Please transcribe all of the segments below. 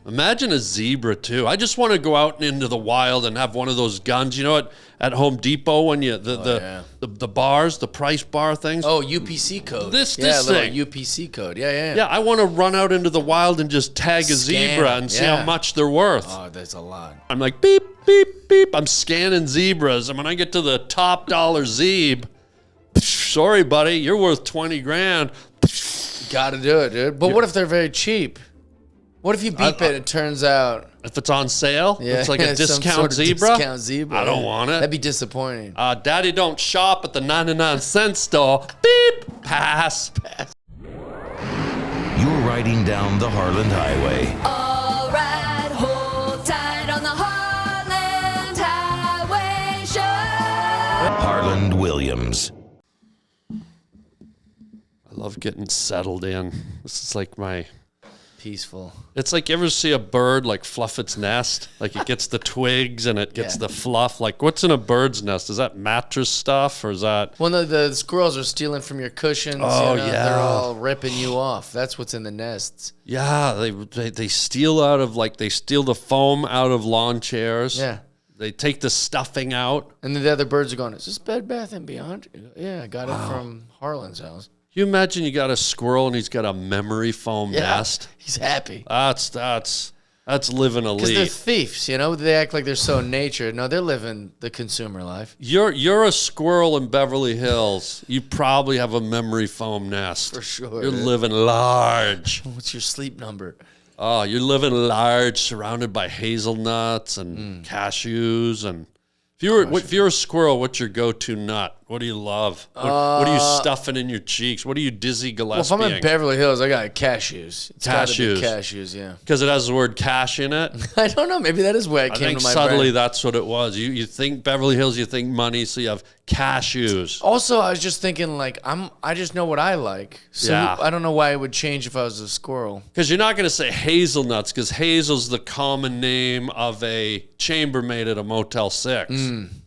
Imagine a zebra too. I just want to go out into the wild and have one of those guns. You know what? At Home Depot when you the bars, the price bar things. Oh, UPC code. This thing. UPC code. Yeah. Yeah, I want to run out into the wild and just tag a zebra and see how much they're worth. Oh, that's a lot. I'm like beep beep beep. I'm scanning zebras, and when I get to the top dollar zeb, sorry, buddy, you're worth 20 grand. Got to do it, dude. But what if they're very cheap? What if you beep it? It turns out if it's on sale, it's like a discount zebra. Discount zebra. I don't want it. That'd be disappointing. Daddy don't shop at the 99-cent store. Beep. Pass. You're riding down the Harland Highway. All right, hold tight on the Harland Highway Show. Harland Williams. I love getting settled in. This is like my... Peaceful. It's like, you ever see a bird like fluff its nest? Like it gets the twigs and it gets the fluff. Like what's in a bird's nest? Is that mattress stuff or is that? Well, no, the squirrels are stealing from your cushions. Oh, They're all ripping you off. That's what's in the nests. Yeah, they steal out of they steal the foam out of lawn chairs. Yeah. They take the stuffing out. And then the other birds are going, is this Bed Bath & Beyond? Yeah, I got it from Harland's house. You imagine you got a squirrel and he's got a memory foam nest. He's happy. That's living elite. Because they're thieves, They act like they're so nature. No, they're living the consumer life. You're a squirrel in Beverly Hills. You probably have a memory foam nest. For sure. You're living large. What's your sleep number? Oh, you're living large, surrounded by hazelnuts and cashews. And if you're a squirrel, what's your go-to nut? What do you love? What are you stuffing in your cheeks? What are you Dizzy Gillespie? Well, if I'm in Beverly Hills, I got cashews. It's gotta be cashews, yeah. Because it has the word cash in it? I don't know. Maybe that is where it came to my brain. Subtly that's what it was. You think Beverly Hills, you think money, so you have cashews. Also, I was just thinking, I just know what I like. So I don't know why it would change if I was a squirrel. Because you're not going to say hazelnuts, because hazel's the common name of a chambermaid at a Motel 6.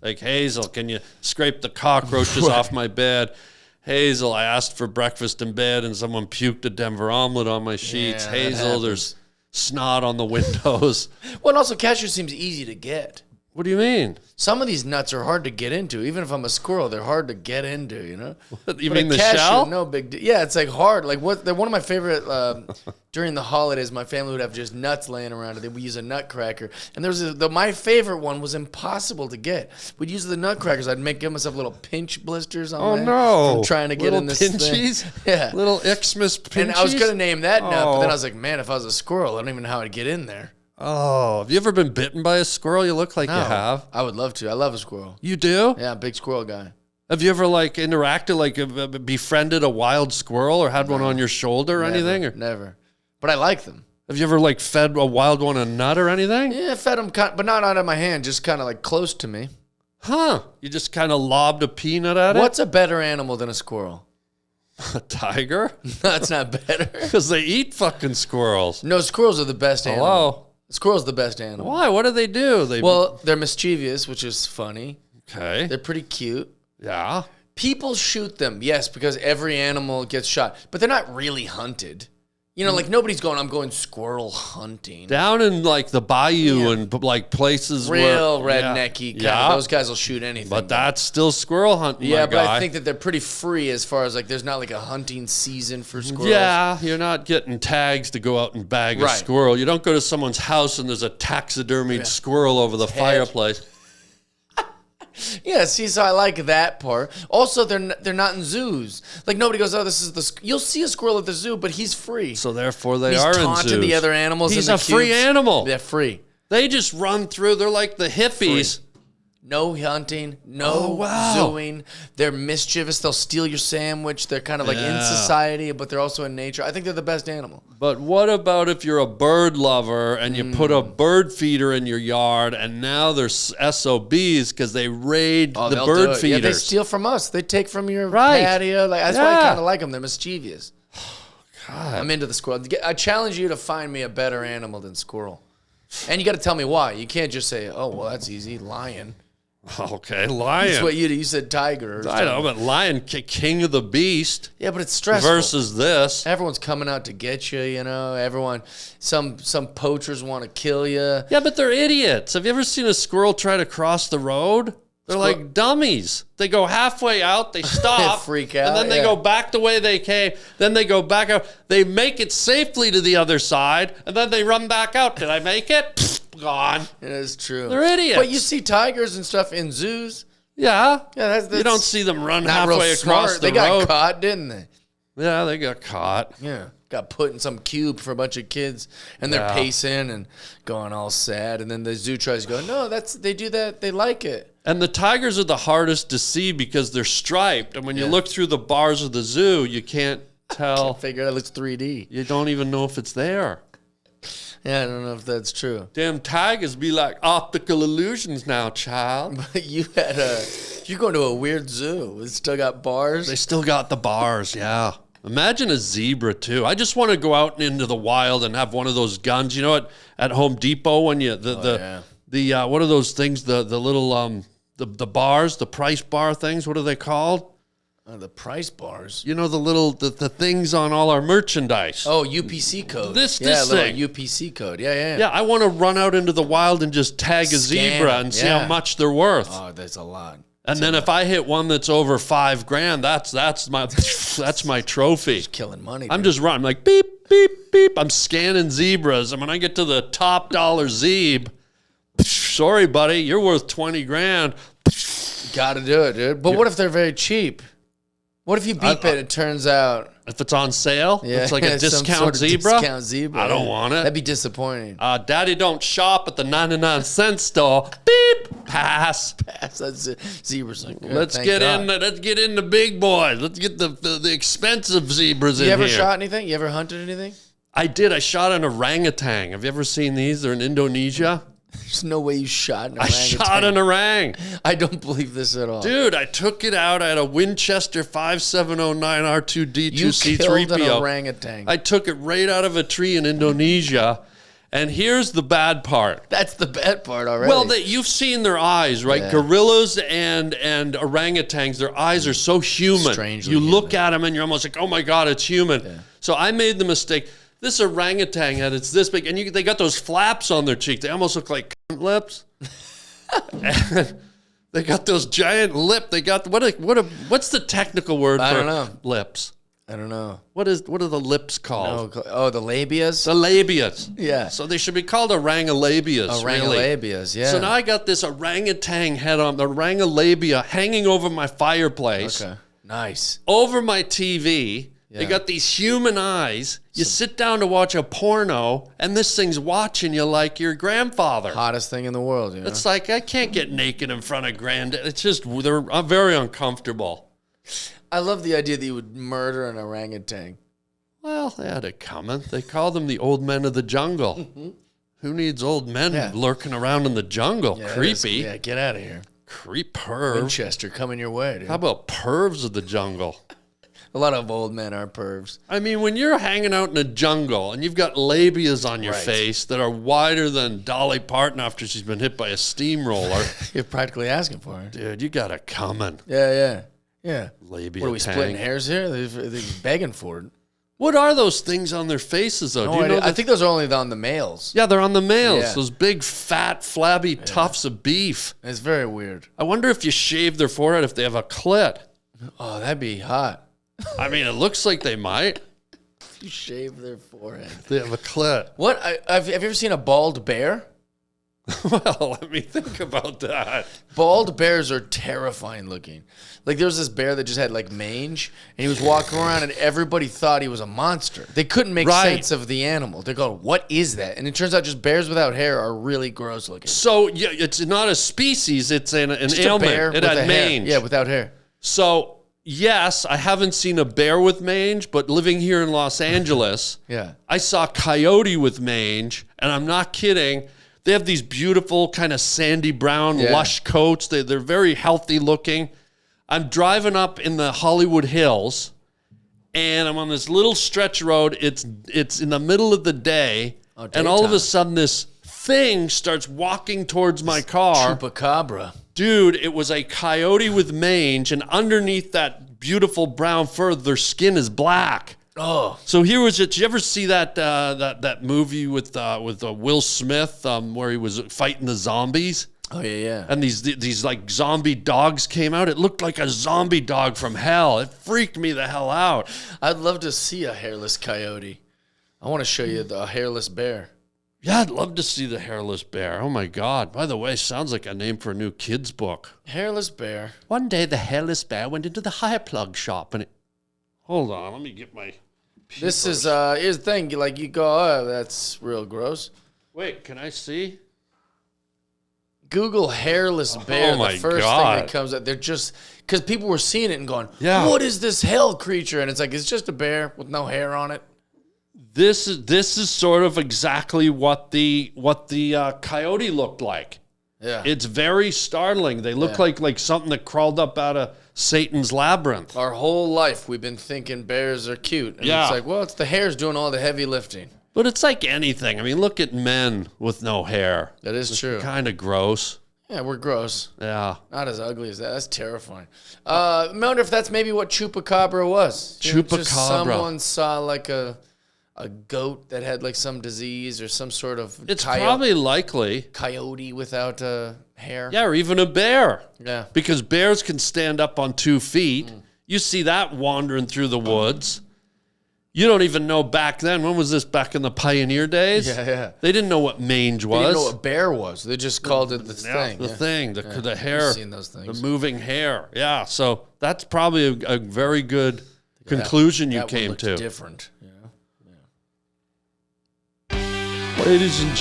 Like, Hazel, can you scrape the cockroaches off my bed? Hazel, I asked for breakfast in bed and someone puked a Denver omelet on my sheets. Yeah, Hazel, there's snot on the windows. Well, and also cashew seems easy to get. What do you mean? Some of these nuts are hard to get into. Even if I'm a squirrel, they're hard to get into, You mean the cashew, shell? No big deal. Yeah, it's like hard. Like they're one of my favorite, during the holidays, my family would have just nuts laying around. They would use a nutcracker. And there was my favorite one was impossible to get. We'd use the nutcrackers. I'd give myself little pinch blisters on from trying to get in this pinchies? thing. Yeah. Little Xmas pinchies? And I was going to name that nut, but then I was like, man, if I was a squirrel, I don't even know how to get in there. Oh, have you ever been bitten by a squirrel? You look like you have. I would love to. I love a squirrel. You do? Yeah, big squirrel guy. Have you ever interacted, befriended a wild squirrel or had one on your shoulder or anything? Never. But I like them. Have you ever fed a wild one a nut or anything? Yeah, fed them, but not out of my hand, just kind of close to me. Huh. You just kind of lobbed a peanut at it? What's a better animal than a squirrel? A tiger? That's not better. Because they eat fucking squirrels. No, squirrels are the best animal. Hello? Squirrel's the best animal. Why? What do they do? They're mischievous, which is funny. Okay. They're pretty cute. Yeah. People shoot them, yes, because every animal gets shot. But they're not really hunted. Nobody's going, I'm going squirrel hunting. Down in the bayou and places real where... rednecky kind of. Those guys will shoot anything. But that's still squirrel hunting, Yeah, but I think that they're pretty free as far as there's not a hunting season for squirrels. Yeah, you're not getting tags to go out and bag a squirrel. You don't go to someone's house and there's a taxidermied squirrel over the fireplace. Yeah, see, so I like that part. Also, they're not in zoos. Nobody goes, oh, this is the... You'll see a squirrel at the zoo, but he's free. So therefore they are in zoos. He's taunting the other animals. He's a free animal. They're free. They just run through. They're like the hippies. Free. No hunting, no zooing. They're mischievous. They'll steal your sandwich. They're kind of in society, but they're also in nature. I think they're the best animal. But what about if you're a bird lover and you put a bird feeder in your yard and now there's SOBs because they raid the bird feeders? Yeah, they steal from us. They take from your patio. That's why I kind of like them. They're mischievous. God. I'm into the squirrel. I challenge you to find me a better animal than squirrel. And you got to tell me why. You can't just say, oh, well, that's easy. Lion. Okay, lion. That's what you said, tiger. Or I know, but lion, king of the beast. Yeah, but it's stressful. Versus this. Everyone's coming out to get you, you know. Everyone, some poachers want to kill you. Yeah, but they're idiots. Have you ever seen a squirrel try to cross the road? They're like dummies. They go halfway out, they stop, freak out, and then they go back the way they came. Then they go back out. They make it safely to the other side, and then they run back out. Did I make it? Gone. It is true. They're idiots. But you see tigers and stuff in zoos. Yeah. Yeah, that's you don't see them run not real halfway across smart. the They got road. caught, didn't they? Yeah, they got caught. Yeah. Got put in some cube for a bunch of kids, and they're pacing and going all sad. And then the zoo tries to go, no, they do that. They like it. And the tigers are the hardest to see because they're striped. And when you look through the bars of the zoo, you can't tell. Figure it out. It looks 3D. You don't even know if it's there. Yeah, I don't know if that's true. Damn tigers be like optical illusions now, child. But you're going to a weird zoo. It's still got bars. They still got the bars, yeah. Imagine a zebra too. I just want to go out into the wild and have one of those guns. You know what? At Home Depot when you what are those things? The little the bars, the price bar things. What are they called? The price bars. You know the things on all our merchandise. Oh, UPC code. This little thing. UPC code. Yeah. Yeah, I want to run out into the wild and just tag a zebra and see how much they're worth. Oh, that's a lot. And then if I hit one that's over $5,000, that's my trophy. Just killing money. I'm just running. I'm like beep beep beep. I'm scanning zebras, and when I get to the top dollar zeb, sorry buddy, you're worth $20,000. Got to do it, dude. But what if they're very cheap? What if you beep it? It turns out if it's on sale, it's like a some discount sort of zebra. Discount zebra. I don't want it. That'd be disappointing. Daddy don't shop at the 99-cent store. Beep. Pass. That's zebras. Like, Let's get in the big boys. Let's get the expensive zebras in here. You ever shot anything? You ever hunted anything? I did. I shot an orangutan. Have you ever seen these? They're in Indonesia. There's no way you shot an orangutan. I shot an orang. I don't believe this at all. Dude, I took it out. I had a Winchester 5709 R2D2 You C3PO. killed an orangutan. I took it right out of a tree in Indonesia. And here's the bad part. That's the bad part already. Well, you've seen their eyes, right? Yeah. Gorillas and orangutans, their eyes are so human. Strangely you look human. at them and you're almost like, oh my God, it's human. Yeah. So I made the mistake. This orangutan had it's this big, and they got those flaps on their cheek. They almost look like cunt lips. And they got those giant lip. They got what's the technical word I for don't know. lips? I don't know. What are the lips called? Oh, the labias? The labias. Yeah. So they should be called orangulabias. Orangulabias, yeah. So now I got this orangutan head on, the orangulabia hanging over my fireplace. Okay. Nice. Over my TV. Yeah. They got these human eyes. You sit down to watch a porno, and this thing's watching you like your grandfather. Hottest thing in the world, you know? It's like, I can't get naked in front of granddad. It's just, I'm very uncomfortable. I love the idea that you would murder an orangutan. Well, they had it coming. They call them the old men of the jungle. Mm-hmm. Who needs old men lurking around in the jungle? Yeah, creepy. Yeah, get out of here. Creep perv. Winchester coming your way, dude. How about pervs of the jungle? A lot of old men are pervs. I mean, when you're hanging out in a jungle and you've got labias on your face that are wider than Dolly Parton after she's been hit by a steamroller. You're practically asking for it. Dude, you got it coming. Yeah. Labia What are we splitting hairs here? They're begging for it. What are those things on their faces, though? Do you know I think those are only on the males. Yeah, they're on the males. Yeah. Those big, fat, flabby tufts of beef. It's very weird. I wonder if you shave their forehead if they have a clit. Oh, that'd be hot. I mean, it looks like they might. You shave their forehead. They have a clit. What? Have you ever seen a bald bear? Well, let me think about that. Bald bears are terrifying looking. Like, there was this bear that just had, like, mange, and he was walking around, and everybody thought he was a monster. They couldn't make sense of the animal. They're going, what is that? And it turns out just bears without hair are really gross looking. So, yeah, it's not a species. It's an ailment. It had mange. Yeah, without hair. So... yes, I haven't seen a bear with mange, but living here in Los Angeles, I saw coyote with mange, and I'm not kidding. They have these beautiful kind of sandy brown, lush coats. They're very healthy looking. I'm driving up in the Hollywood Hills, and I'm on this little stretch road. It's in the middle of the day, and all of a sudden this thing starts walking towards my car. Chupacabra. Dude, it was a coyote with mange, and underneath that beautiful brown fur, their skin is black. Oh, So here was it. Did you ever see that movie with Will Smith where he was fighting the zombies? oh yeah. And these like zombie dogs came out. It looked like a zombie dog from hell. It freaked me the hell out. I'd love to see a hairless coyote. I want to show you the hairless bear. Yeah, I'd love to see the hairless bear. Oh my God. By the way, sounds like a name for a new kid's book. Hairless bear. One day the hairless bear went into the hair plug shop and it... Hold on, let me get my... This is here's the thing. Like you go, oh, that's real gross. Wait, can I see? Google hairless bear. Oh my the first God. thing that comes up. They're just because people were seeing it and going, Yeah. what is this hell creature? And it's like it's just a bear with no hair on it. This is sort of exactly what the coyote looked like. Yeah. It's very startling. They look Yeah. like something that crawled up out of Satan's labyrinth. Our whole life we've been thinking bears are cute. And Yeah. it's like, well, it's the hair's doing all the heavy lifting. But it's like anything. I mean, look at men with no hair. That is true. Kind of gross. Yeah, we're gross. Yeah. Not as ugly as that. That's terrifying. I wonder if that's maybe what chupacabra was. You know, just Chupacabra. someone saw like a goat that had like some disease or some sort of It's probably likely. coyote without hair. Yeah, or even a bear. Yeah. Because bears can stand up on 2 feet. You see that wandering through the woods. You don't even know back then. When was this? Back in the pioneer days? Yeah. They didn't know what mange was. They didn't know what bear was. They just called it the thing. The Yeah. thing, the hair, I've seen those things. the moving hair. Yeah, so that's probably a very good conclusion you That one came looks to. different. Yeah. Ladies and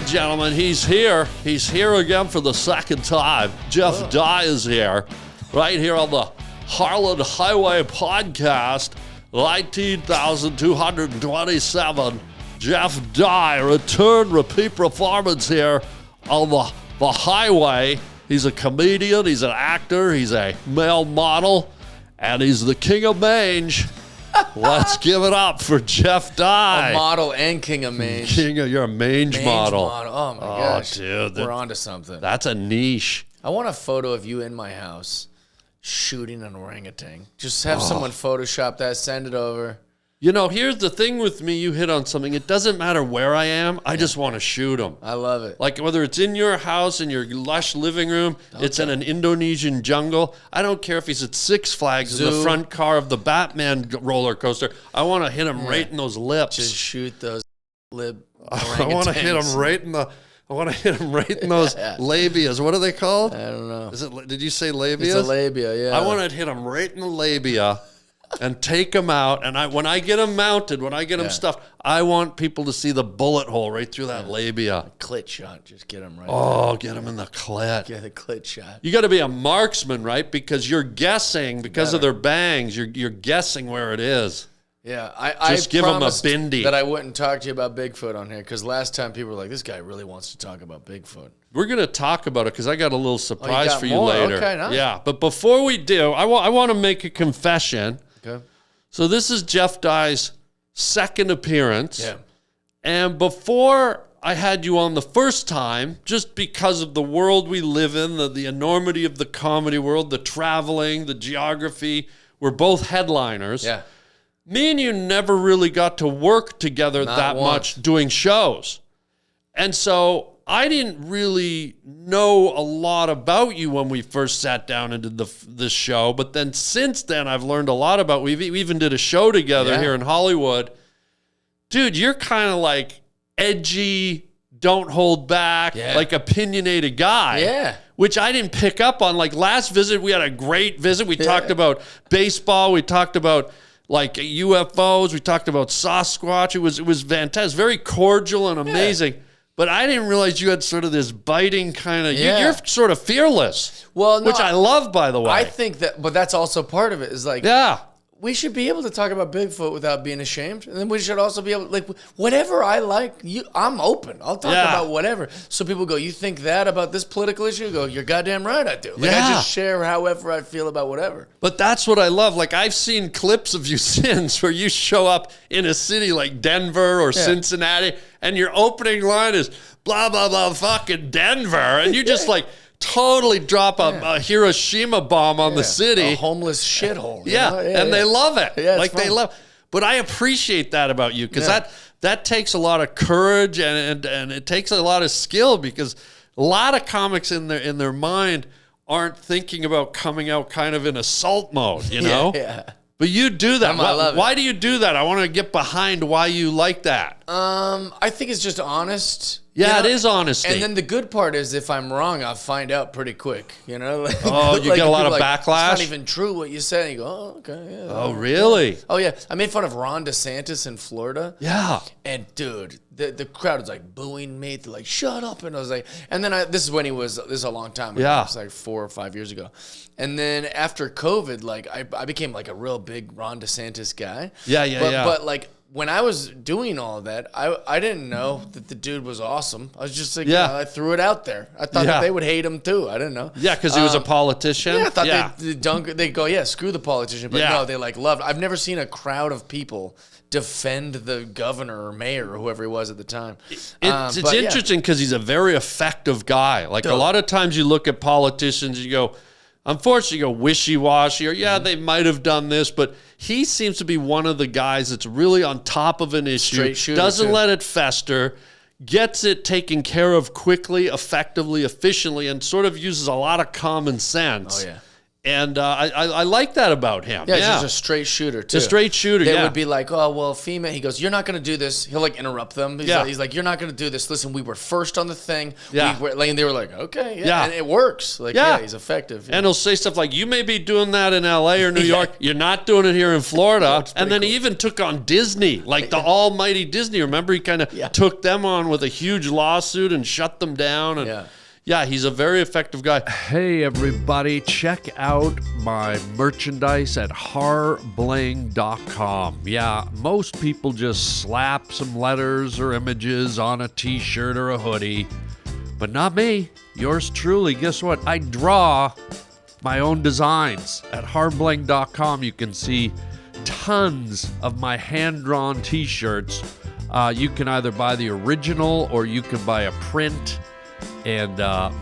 gentlemen, he's here. He's here again for the second time. Jeff Dye is here, right here on the Harland Highway podcast, 19,227. Jeff Dye, repeat performance here on the highway. He's a comedian, he's an actor, he's a male model, and he's the king of mange. Let's give it up for Jeff Dye. A model and king of mange. You're a mange model. Oh my gosh. Dude, We're onto something. That's a niche. I want a photo of you in my house shooting an orangutan. Just have someone Photoshop that, send it over. You know, here's the thing with me. You hit on something. It doesn't matter where I am. I just want to shoot them. I love it. Like whether it's in your house, in your lush living room, it's in an Indonesian jungle. I don't care if he's at Six Flags in the Zoo. front car of the Batman roller coaster. I want to hit him right in those lips. Just shoot those lib I want to hit him right in the. I want to hit him right in those labias. What are they called? I don't know. Is it? Did you say labias? It's a labia, yeah. I want to hit him right in the labia and take him out. And when I get him mounted, when I get him stuffed, I want people to see the bullet hole right through that labia. Clit shot. Just get him right. Oh, get him in the clit. Get the clit shot. You got to be a marksman, right? Because you're guessing, because of their bangs, you're guessing where it is. Yeah, I Just give 'em a promised bindi. that I wouldn't talk to you about Bigfoot on here because last time people were like, "This guy really wants to talk about Bigfoot." We're going to talk about it because I got a little surprise got for you more? later. Okay, nice. Yeah, but before we do, I want to make a confession. Okay. So this is Jeff Dye's second appearance. Yeah. And before I had you on the first time, just because of the world we live in, the enormity of the comedy world, the traveling, the geography, we're both headliners. Yeah. Me and you never really got to work together Not that once. much doing shows. And so I didn't really know a lot about you when we first sat down and did this show. But then since then, I've learned a lot about, we even did a show together here in Hollywood. Dude, you're kind of like edgy, don't hold back, like opinionated guy. Yeah. Which I didn't pick up on. Like last visit, we had a great visit. We talked about baseball. We talked about like UFOs. We talked about Sasquatch. It was fantastic. Very cordial and amazing. But I didn't realize you had sort of this biting kind of, you're sort of fearless. Well, no, which I love, by the way. I think that, but that's also part of it is like, yeah. we should be able to talk about Bigfoot without being ashamed. And then we should also be able, like, whatever I like, I'm open. I'll talk about whatever. So people go, you think that about this political issue? You go, you're goddamn right I do. Like, I just share however I feel about whatever. But that's what I love. Like, I've seen clips of you since where you show up in a city like Denver or Cincinnati, and your opening line is, blah, blah, blah, fucking Denver. And you just, like, totally drop a Hiroshima bomb on the city. A homeless shithole. And they love it. Yeah, like fun. they love. But I appreciate that about you because that takes a lot of courage and it takes a lot of skill because a lot of comics in their mind aren't thinking about coming out kind of in assault mode, you know? But you do that. I love it. Why do you do that? I want to get behind why you like that. I think it's just honest. Yeah, it is honesty. And then the good part is if I'm wrong, I'll find out pretty quick. You know? Like, you get a lot of backlash? It's not even true what you said. And you go, oh, okay. Yeah, oh, really? Oh, yeah. I made fun of Ron DeSantis in Florida. Yeah. And, dude, the crowd was, like, booing me. They're like, shut up. And I was like, and then this is when this is a long time ago. Yeah. It was like 4 or 5 years ago. And then after COVID, like, I became, like, a real big Ron DeSantis guy. But like, when I was doing all of that, I didn't know that the dude was awesome. I was just like, I threw it out there. I thought that they would hate him too. I didn't know. Yeah, because he was a politician. Yeah, I thought they'd go, screw the politician. But no, they like loved. I've never seen a crowd of people defend the governor or mayor or whoever he was at the time. It's interesting because he's a very effective guy. Like a lot of times you look at politicians, you go, unfortunately, you go wishy-washy or they might have done this, but he seems to be one of the guys that's really on top of an issue, straight shooter, doesn't let it fester, gets it taken care of quickly, effectively, efficiently, and sort of uses a lot of common sense. Oh, yeah. And I like that about him. Yeah, he's just a straight shooter, too. A straight shooter, They would be like, oh, well, FEMA. He goes, you're not going to do this. He'll, like, interrupt them. He's like, you're not going to do this. Listen, we were first on the thing. Yeah. And they were like, okay, and it works. Like, he's effective. And he'll say stuff like, you may be doing that in L.A. or New York. You're not doing it here in Florida. And then he even took on Disney, like the almighty Disney. Remember, he kind of took them on with a huge lawsuit and shut them down. And yeah, he's a very effective guy. Hey, everybody, check out my merchandise at harbling.com. Yeah, most people just slap some letters or images on a t-shirt or a hoodie, but not me. Yours truly. Guess what? I draw my own designs. At harbling.com, you can see tons of my hand-drawn t-shirts. You can either buy the original or you can buy a print. And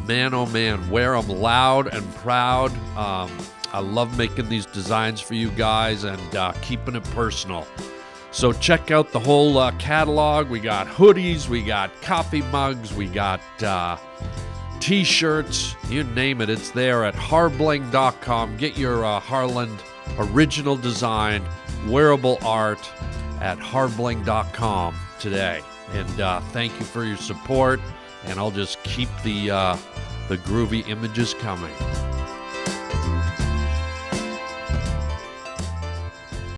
man, oh man, wear them loud and proud. I love making these designs for you guys and keeping it personal. So check out the whole catalog. We got hoodies, we got coffee mugs, we got t-shirts, you name it, it's there at harbling.com. Get your Harland original design, wearable art at harbling.com today. And thank you for your support. And I'll just keep the groovy images coming.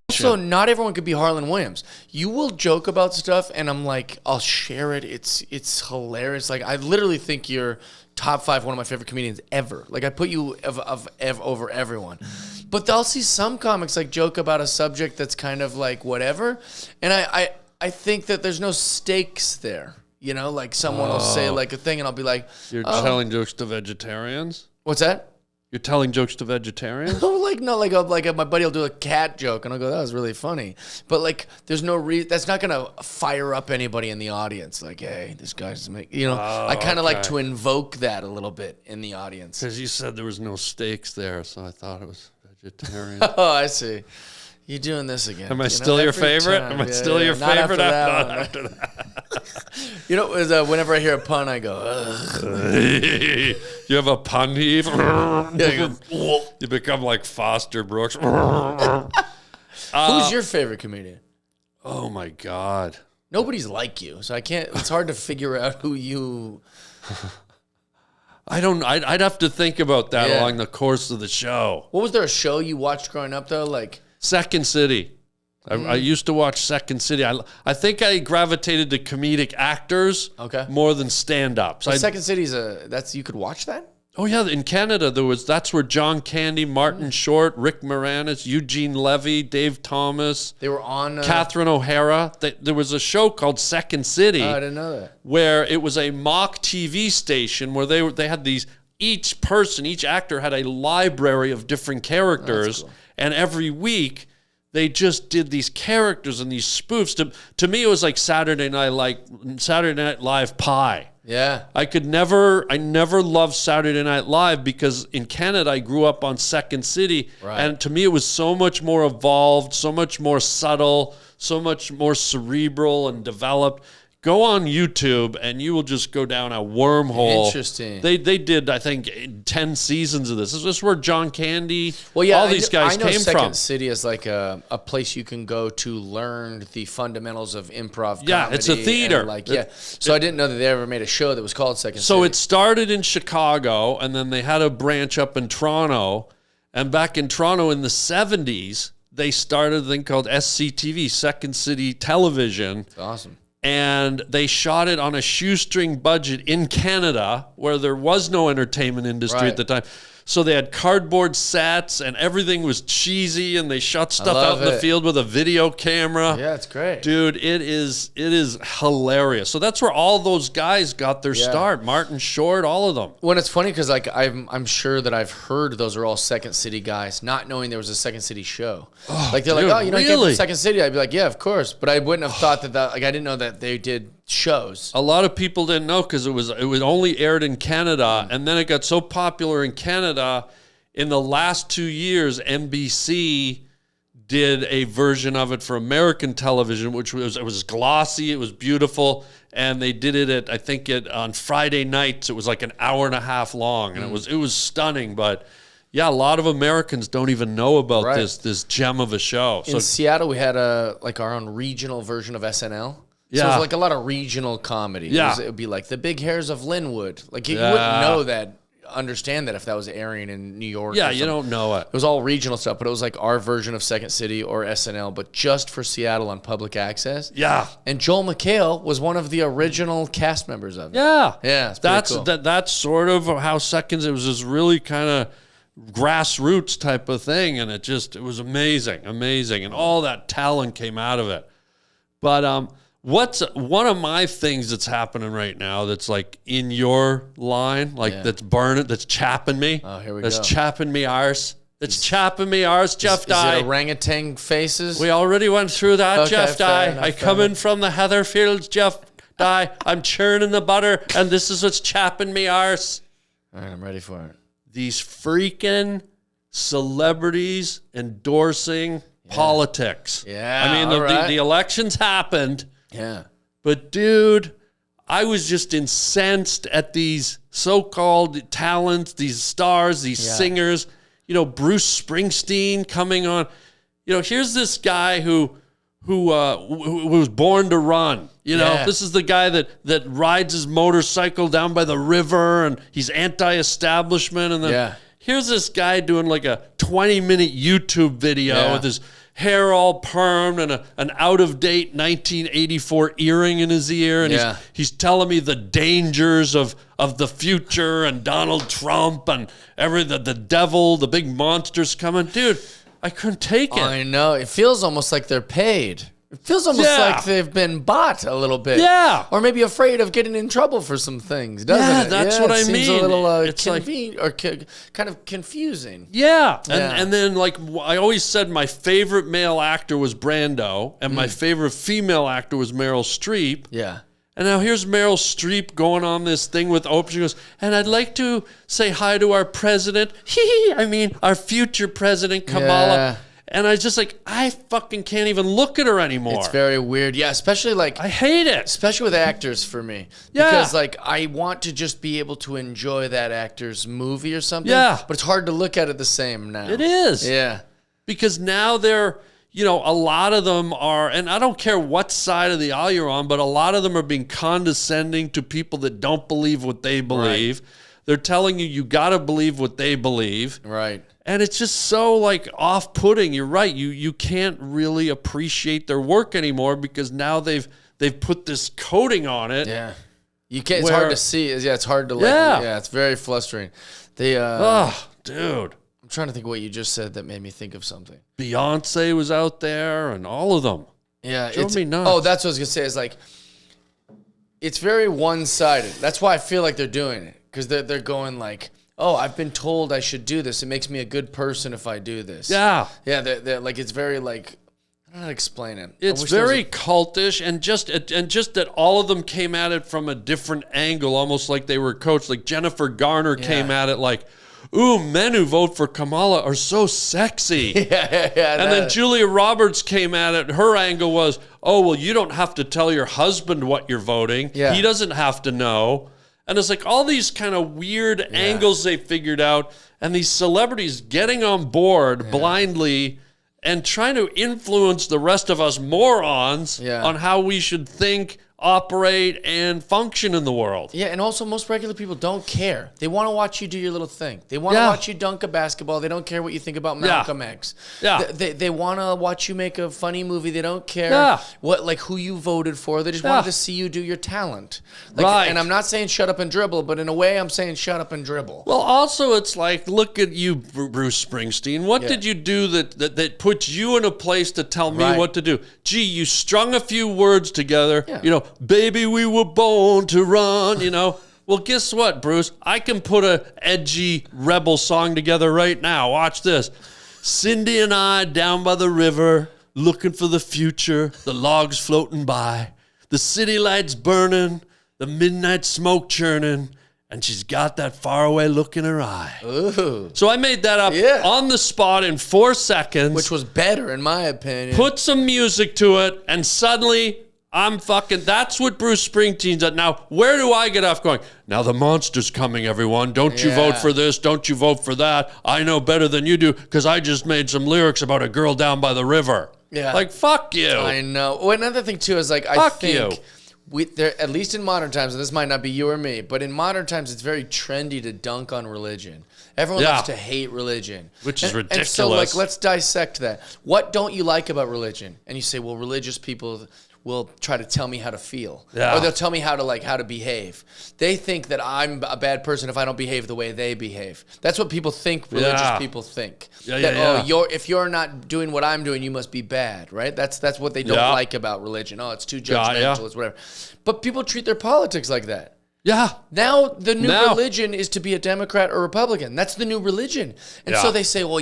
Also, not everyone could be Harland Williams. You will joke about stuff, and I'm like, I'll share it. It's hilarious. Like, I literally think you're top 5, one of my favorite comedians ever. Like, I put you over everyone. But I'll see some comics like joke about a subject that's kind of like whatever, and I think that there's no stakes there. You know, like someone will say like a thing and I'll be like... You're telling jokes to vegetarians? What's that? You're telling jokes to vegetarians? No, my buddy will do a cat joke and I'll go, that was really funny. But like, there's no reason... That's not going to fire up anybody in the audience. Like, hey, this guy's... I kind of like to invoke that a little bit in the audience. Because you said there was no stakes there, so I thought it was vegetarian. Oh, I see. You're doing this again. Am I still your favorite? Am I still your favorite? Not after that. You know, whenever I hear a pun, I go, ugh. You have a pun heave? You become like Foster Brooks. Who's your favorite comedian? Oh, my God. Nobody's like you, so I can't. It's hard to figure out who you... I'd have to think about that along the course of the show. What was there a show you watched growing up, though? Like... Second City. I used to watch Second City. I think I gravitated to comedic actors more than stand-ups. So Second City's you could watch that? Oh yeah, in Canada that's where John Candy, Martin Short, Rick Moranis, Eugene Levy, Dave Thomas, They were on... Catherine O'Hara. There was a show called Second City. I didn't know that. Where it was a mock TV station where they had these, each actor had a library of different characters, and every week they just did these characters and these spoofs. To me, it was like Saturday Night Live pie. Yeah. I never loved Saturday Night Live because in Canada, I grew up on Second City. Right. And to me, it was so much more evolved, so much more subtle, so much more cerebral and developed. Go on YouTube and you will just go down a wormhole. Interesting. They did, I think, 10 seasons of this. This is where John Candy, Well, all these guys I know came Second from. City is like a place you can go to learn the fundamentals of improv Yeah, comedy. it's a theater. And so I didn't know that they ever made a show that was called Second City. So it started in Chicago, and then they had a branch up in Toronto. And back in Toronto in the 70s, they started a thing called SCTV, Second City Television. That's awesome. And they shot it on a shoestring budget in Canada where there was no entertainment industry at the time. So they had cardboard sets and everything was cheesy, and they shot stuff out in the field with a video camera. Yeah, it's great. Dude, it is hilarious. So that's where all those guys got their start. Martin Short, all of them. When it's funny because like I'm sure that I've heard those are all Second City guys, not knowing there was a Second City show. Like they're dude, like, oh, you know, you came really? from Second City. I'd be like, yeah, of course. But I wouldn't have thought that like I didn't know that they did shows. A lot of people didn't know because it was only aired in Canada, and then it got so popular in Canada. In the last 2 years, NBC did a version of it for American television, which was glossy, it was beautiful, and they did it on Friday nights. It was like an hour and a half long, and it was stunning. But yeah, a lot of Americans don't even know about this gem of a show. In Seattle, we had our own regional version of SNL. Yeah. So it was like a lot of regional comedy. Yeah. It would be like the Big Hairs of Linwood. Like you wouldn't know that, understand that if that was airing in New York. Yeah, you don't know it. It was all regional stuff, but it was like our version of Second City or SNL, but just for Seattle on public access. Yeah. And Joel McHale was one of the original cast members of it. Yeah. Yeah, it's pretty cool. That's sort of how Seconds, it was this really kind of grassroots type of thing, and it was amazing, and all that talent came out of it. But what's one of my things that's happening right now that's like in your line, like that's burning, that's chapping me? Oh, here we that's go. chapping me arse. That's chapping me arse, Jeff Dye. Is it orangutan faces? We already went through that, Okay, Jeff fair Dye. enough, I fair come in from the heather fields, Jeff Dye. I'm churning the butter, and this is what's chapping me arse. All right, I'm ready for it. These freaking celebrities endorsing politics. Yeah, I mean, all right. the elections happened, Yeah. but dude, I was just incensed at these so-called talents, these stars, these singers. You know, Bruce Springsteen coming on. You know, here's this guy who was born to run. You know, this is the guy that rides his motorcycle down by the river, and he's anti-establishment. And then here's this guy doing like a 20-minute YouTube video with his hair all permed and an out-of-date 1984 earring in his ear, and he's telling me the dangers of the future and Donald Trump and the devil, the big monsters coming. Dude, I couldn't take it. I know. It feels almost like they're paid. It feels almost like they've been bought a little bit. Yeah. Or maybe afraid of getting in trouble for some things, doesn't it? That's what I seems mean. a little It's like, kind of confusing. Yeah. And then, like, I always said my favorite male actor was Brando, and my favorite female actor was Meryl Streep. Yeah. And now here's Meryl Streep going on this thing with Oprah. She goes, and I'd like to say hi to our president. Our future president, Kamala. Yeah. And I just I fucking can't even look at her anymore. It's very weird. Yeah, especially I hate it. especially with actors for me. Yeah. Because I want to just be able to enjoy that actor's movie or something. Yeah. But it's hard to look at it the same now. It is. Yeah. Because now they're, a lot of them are, and I don't care what side of the aisle you're on, but a lot of them are being condescending to people that don't believe what they believe. Right. They're telling you got to believe what they believe. Right. And it's just so off-putting. You're right. You can't really appreciate their work anymore because now they've put this coating on it. Yeah. You can't. It's hard to see. Yeah, it's hard to. Yeah, it's very frustrating. They Oh, dude. I'm trying to think what you just said that made me think of something. Beyonce was out there and all of them. Yeah, Drove me nuts. Oh, that's what I was gonna say. Is like, it's very one-sided. That's why I feel like they're doing it, because they're going like, oh, I've been told I should do this. It makes me a good person if I do this. Yeah. Yeah, they're like, it's very like, I don't know how to explain it. It's very cultish, and just that all of them came at it from a different angle, almost like they were coached. Like Jennifer Garner came at it like, ooh, men who vote for Kamala are so sexy. And then Julia Roberts came at it. Her angle was, oh, well, you don't have to tell your husband what you're voting. Yeah. He doesn't have to know. And it's like all these kind of weird angles they figured out, and these celebrities getting on board blindly and trying to influence the rest of us morons on how we should think, operate, and function in the world. Yeah, and also most regular people don't care. They want to watch you do your little thing. They want to watch you dunk a basketball. They don't care what you think about Malcolm X. Yeah. They want to watch you make a funny movie. They don't care who you voted for. They just wanted to see you do your talent. Like, and I'm not saying shut up and dribble, but in a way I'm saying shut up and dribble. Well, also it's like, look at you, Bruce Springsteen. What did you do that puts you in a place to tell me what to do? Gee, you strung a few words together, baby, we were born to run, Well, guess what, Bruce? I can put a edgy rebel song together right now. Watch this. Cindy and I down by the river, looking for the future, the logs floating by, the city lights burning, the midnight smoke churning, and she's got that faraway look in her eye. Ooh. So I made that up on the spot in 4 seconds. Which was better, in my opinion. Put some music to it, and suddenly that's what Bruce Springsteen's at. Now, where do I get off going? Now the monster's coming, everyone. Don't you vote for this. Don't you vote for that. I know better than you do because I just made some lyrics about a girl down by the river. Yeah. Like, fuck you. I know. Well, another thing, too, is like, I think at least in modern times, and this might not be you or me, but in modern times, it's very trendy to dunk on religion. Everyone loves to hate religion. Which is ridiculous. And so, like, let's dissect that. What don't you like about religion? And you say, well, religious people will try to tell me how to feel. Yeah. Or they'll tell me how to behave. They think that I'm a bad person if I don't behave the way they behave. That's what people think religious people think. If you're not doing what I'm doing, you must be bad, right? That's what they don't like about religion. Oh, it's too judgmental, it's whatever. But people treat their politics like that. Yeah. Now the new religion is to be a Democrat or Republican. That's the new religion. And so they say, well,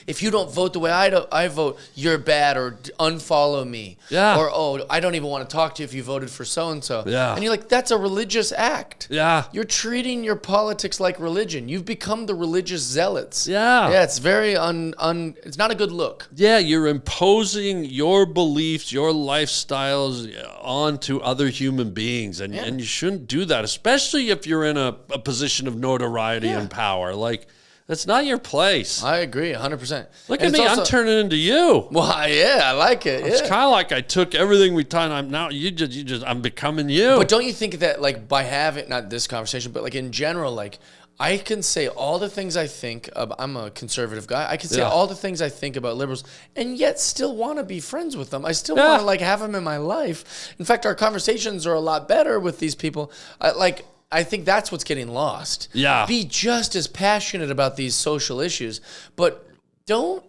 if you don't vote the way I vote, you're bad, or unfollow me. Yeah. Or, oh, I don't even want to talk to you if you voted for so-and-so. Yeah. And you're like, that's a religious act. Yeah. You're treating your politics like religion. You've become the religious zealots. Yeah. Yeah, it's very it's not a good look. Yeah, you're imposing your beliefs, your lifestyles onto other human beings, and you shouldn't do that, especially if you're in a position of notoriety and power. Like, that's not your place. I agree, 100%. Look at me, I'm turning into you. Well, yeah, I like it. It's kind of like I took everything we taught. I'm becoming you. But don't you think that, like, by having, not this conversation, but like in general, like, I can say all the things I think of. I'm a conservative guy. I can say all the things I think about liberals, and yet still want to be friends with them. I still want to like have them in my life. In fact, our conversations are a lot better with these people. I think that's what's getting lost. Yeah. Be just as passionate about these social issues, but don't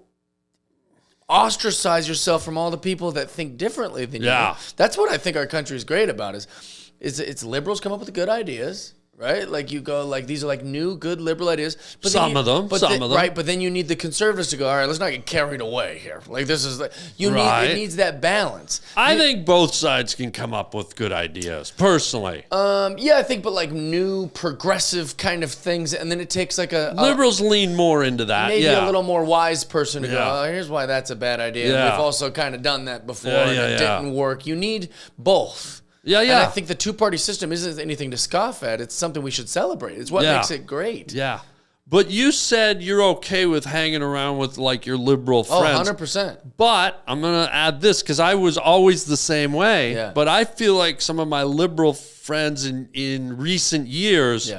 ostracize yourself from all the people that think differently than you. That's what I think our country is great about. Is it's liberals come up with good ideas. Right? Like you go, like these are like new, good liberal ideas. But some of them. Right, but then you need the conservatives to go, all right, let's not get carried away here. Like this is like, it needs that balance. I think both sides can come up with good ideas, personally. Yeah, I think, but like new, progressive kind of things, and then it takes like liberals lean more into that. Maybe a little more wise person to go, oh, here's why that's a bad idea. Yeah. We've also kind of done that before, and it didn't work. You need both. Yeah. And I think the two-party system isn't anything to scoff at. It's something we should celebrate. It's what makes it great. Yeah. But you said you're okay with hanging around with like your liberal friends. Oh, 100%. But I'm going to add this because I was always the same way. Yeah. But I feel like some of my liberal friends in recent years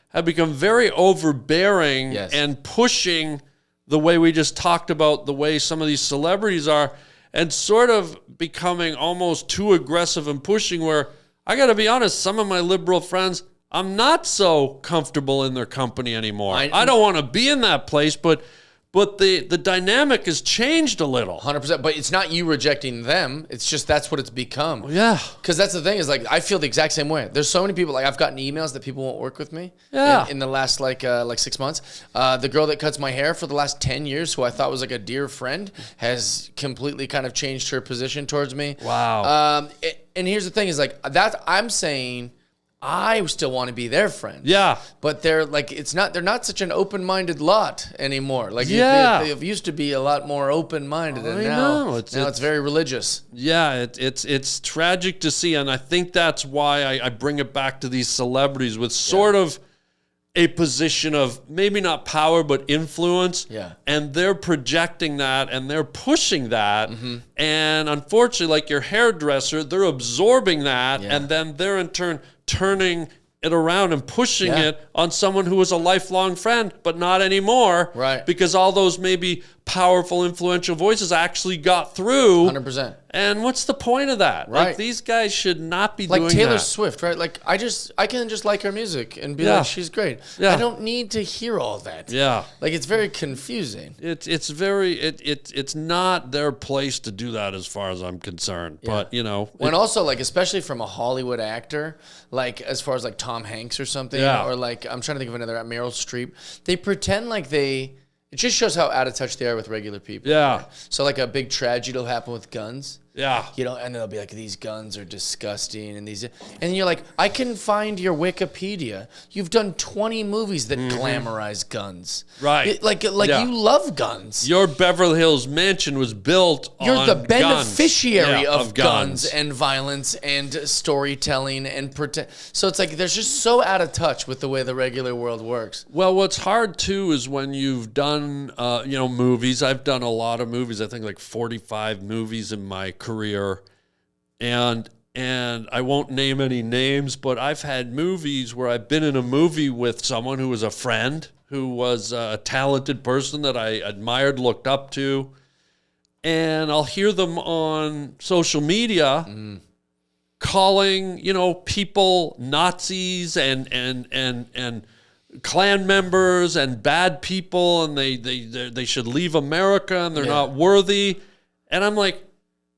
have become very overbearing and pushing the way we just talked about, the way some of these celebrities are, and sort of becoming almost too aggressive and pushing where, I got to be honest, some of my liberal friends, I'm not so comfortable in their company anymore. I don't want to be in that place, but the dynamic has changed a little. 100%. But it's not you rejecting them. It's just that's what it's become. Yeah. Because that's the thing is like I feel the exact same way. There's so many people like I've gotten emails that people won't work with me. Yeah. In the last like 6 months, the girl that cuts my hair for the last 10 years, who I thought was like a dear friend, has completely kind of changed her position towards me. Wow. And here's the thing is like that I'm saying. I still want to be their friend. Yeah. But they're like, they're not such an open-minded lot anymore. Like, Yeah. they used to be a lot more open-minded. And I now, know. it's very religious. Yeah, it's tragic to see, and I think that's why I bring it back to these celebrities with sort of a position of maybe not power but influence. Yeah. And they're projecting that and they're pushing that. And unfortunately, like your hairdresser, they're absorbing that and then they're in turn turning it around and pushing it on someone who was a lifelong friend, but not anymore. Right. Because all those maybe powerful, influential voices actually got through. 100%. And what's the point of that? Right. Like, these guys should not be Like doing Taylor that. Swift, right? Like I can just like her music and be Yeah. like, she's great. Yeah. I don't need to hear all that. Yeah. Like it's very confusing. It's not their place to do that as far as I'm concerned. But, you know. When also like, especially from a Hollywood actor, like as far as like Tom Hanks or something, or like I'm trying to think of another, Meryl Streep, they pretend like it just shows how out of touch they are with regular people. Yeah. So like a big tragedy will happen with guns. Yeah. You know, and they'll be like, these guns are disgusting, and you're like, I can find your Wikipedia. You've done 20 movies that glamorize guns. Right. Like Yeah. you love guns. Your Beverly Hills mansion was built You're on the guns. beneficiary Yeah, of guns and violence and storytelling and so it's like there's just so out of touch with the way the regular world works. Well, what's hard too is when you've done, movies. I've done a lot of movies. I think like 45 movies in my career, and I won't name any names, but I've had movies where I've been in a movie with someone who was a friend, who was a talented person that I admired, looked up to, and I'll hear them on social media calling, people Nazis and Klan members and bad people, and they should leave America and they're not worthy. And I'm like,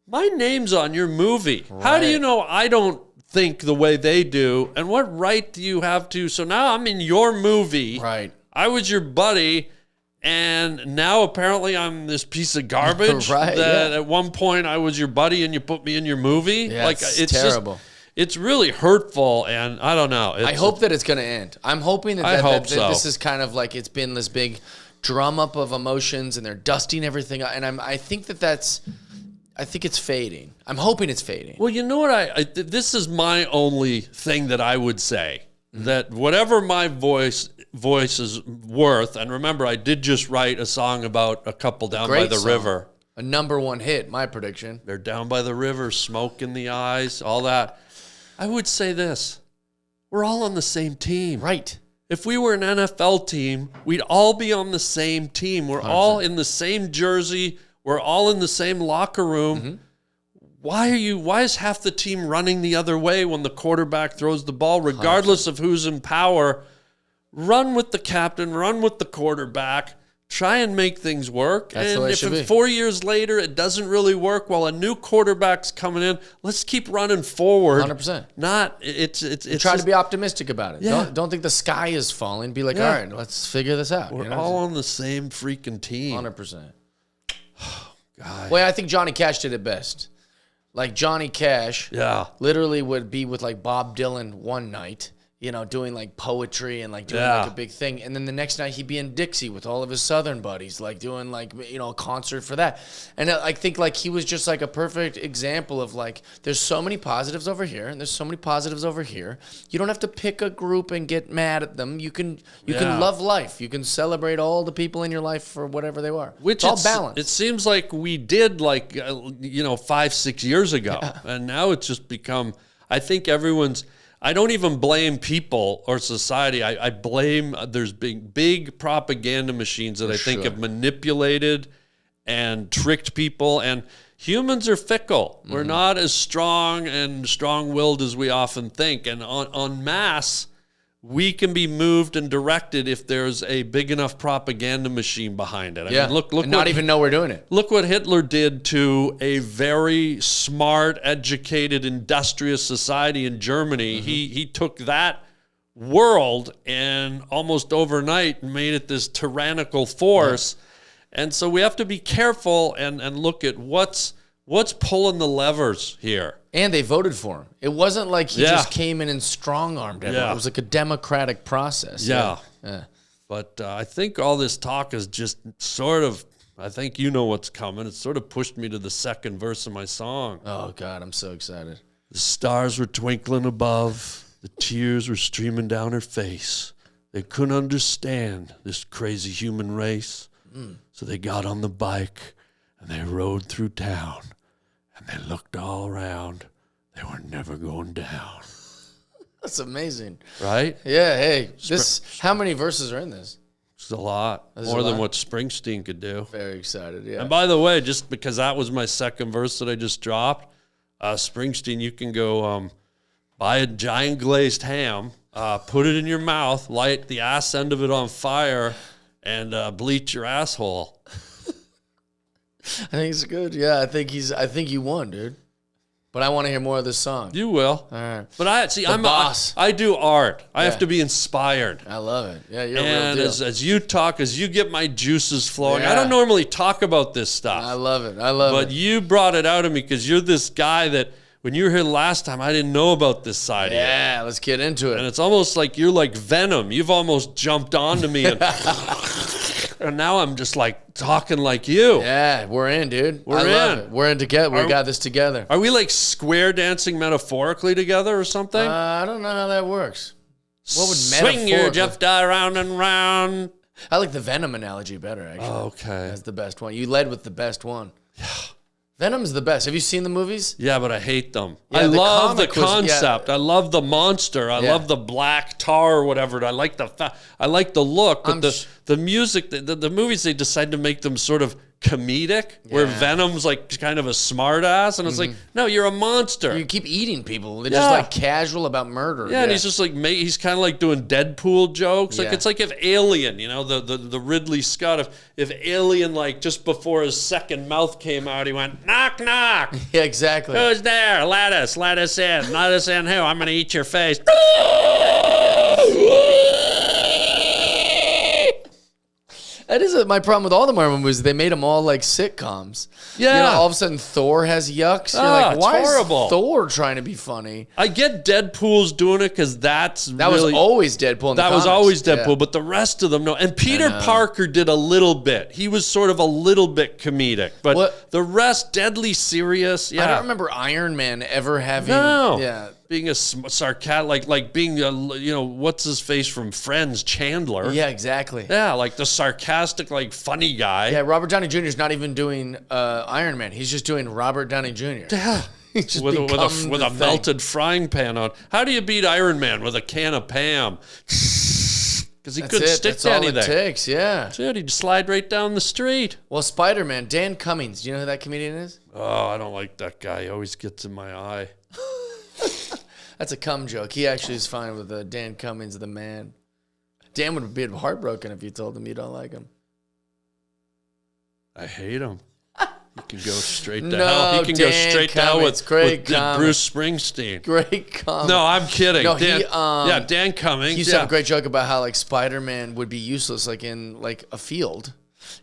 my name's on your movie. Right. How do you know I don't think the way they do? And what right do you have to? So now I'm in your movie. Right. I was your buddy, and now apparently I'm this piece of garbage. Right, that at one point I was your buddy and you put me in your movie. Yeah, like it's terrible. It's really hurtful, and I don't know. I hope that it's going to end. I'm hoping that so. This is kind of like it's been this big drum up of emotions, and they're dusting everything out. And I think I think it's fading. I'm hoping it's fading. Well, you know what? This is my only thing that I would say, that whatever my voice is worth, and remember, I did just write a song about a couple down by the river. A #1 hit, my prediction. They're down by the river, smoke in the eyes, all that. I would say this. We're all on the same team. Right. If we were an NFL team, we'd all be on the same team. We're 100%. All in the same jersey. We're all in the same locker room. Why is half the team running the other way when the quarterback throws the ball, regardless 100%. Of who's in power? Run with the captain, run with the quarterback, try and make things work. That's and if 4 years later it doesn't really work while a new quarterback's coming in, let's keep running forward. 100%. It's try to be optimistic about it. Yeah. Don't think the sky is falling. Be like, all right, let's figure this out. We're all on the same freaking team. 100%. God. Well, I think Johnny Cash did it best. Like Johnny Cash literally would be with like Bob Dylan one night, doing like poetry and like doing like a big thing. And then the next night he'd be in Dixie with all of his Southern buddies, like doing like, a concert for that. And I think like he was just like a perfect example of like, there's so many positives over here and there's so many positives over here. You don't have to pick a group and get mad at them. You can love life. You can celebrate all the people in your life for whatever they are. Which it's all balanced. It seems like we did 5-6 years ago. Yeah. And now it's just become, I think I don't even blame people or society. I blame, there's big propaganda machines that I think have manipulated and tricked people. And humans are fickle. We're not as strong and strong-willed as we often think. And en masse, we can be moved and directed if there's a big enough propaganda machine behind it. I Yeah. mean, look and not even know we're doing it. Look what Hitler did to a very smart, educated, industrious society in Germany. He took that world and almost overnight made it this tyrannical force. And so we have to be careful and look at what's pulling the levers here. And they voted for him. It wasn't like he Yeah. just came in and strong-armed everyone. Yeah. It was like a democratic process. Yeah. Yeah. But I think all this talk is just sort of, I think you know what's coming. It sort of pushed me to the second verse of my song. Oh, God, I'm so excited. The stars were twinkling above. The tears were streaming down her face. They couldn't understand this crazy human race. So they got on the bike and they rode through town. And they looked all around. They were never going down. That's amazing. Right? Yeah, hey. How many verses are in this? It's a lot. That's More a than lot. what Springsteen could do. Very excited, yeah. And by the way, just because that was my second verse that I just dropped, Springsteen, you can go buy a giant glazed ham, put it in your mouth, light the ass end of it on fire, and bleach your asshole. I think it's good. Yeah, I think you won, dude. But I want to hear more of this song. You will. All right. But I'm boss. I do art. I Yeah. have to be inspired. I love it. Yeah, you're a And real deal. as you talk, as you get my juices flowing, I Yeah. don't normally talk about this stuff. I love it. I love But it. you brought it out of me because you're this guy that when you were here last time, I didn't know about this side of you. Yeah, let's get into And it. it's almost like you're like Venom. You've almost jumped onto me. And now I'm just like talking like you. Yeah, we're in, dude. We're I love in. it. We're in together. We got this together. Are we like square dancing metaphorically together or something? I don't know how that works. What would Swing your metaphorically- Jeff die round and round. I like the Venom analogy better, actually. Okay. That's the best one. You led with the best one. Yeah. Venom's the best. Have you seen the movies? Yeah, but I hate them. Yeah, I the love the comic was- concept. I love the monster. I Yeah. love the black tar or whatever. I like I like the look, but the music, the movies, they decide to make them sort of comedic, where Yeah. Venom's like kind of a smart ass, and it's like, no, you're a monster. You keep eating people. They're Yeah. just like casual about murder. Yeah, and he's just like he's kind of like doing Deadpool jokes. Like Yeah. it's like if Alien, you know, the Ridley Scott, if Alien, like just before his second mouth came out, he went knock knock. Yeah, exactly. Who's there? Let us in. Let us in. Who? I'm gonna eat your face. That is my problem with all the Marvel movies. They made them all like sitcoms. Yeah. You know, all of a sudden Thor has yucks. You're like, it's why horrible. is Thor trying to be funny? I get Deadpool's doing it because that Was always Deadpool in the That was comics. always Deadpool, Yeah. but the rest of them no. And Peter Parker did a little bit. He was sort of a little bit comedic, but What- the rest deadly serious. Yeah, I don't remember Iron Man ever having. No. Yeah. Being a sarcastic, like being a, what's his face from Friends, Chandler. Yeah, exactly. Yeah, like the sarcastic, like funny guy. Yeah, Robert Downey Jr. is not even doing Iron Man. He's just doing Robert Downey Jr. Yeah. He's just with become a the thing. melted frying pan on. How do you beat Iron Man with a can of Pam? Because he That's couldn't it. stick That's to all anything. it takes. Yeah. Dude, he'd slide right down the street. Well, Spider-Man, Dan Cummings. Do you know who that comedian is? Oh, I don't like that guy. He always gets in my eye. That's a cum joke. He actually is fine with Dan Cummings, the man. Dan would be heartbroken if you told him you don't like him. I hate him. He can go straight to No, hell. He can go Dan straight to hell Cummings, with, great with comic. Bruce Springsteen. Great comment. No, I'm kidding. No, Dan, he, Dan Cummings. He used to have a great joke about how like Spider-Man would be useless like in like a field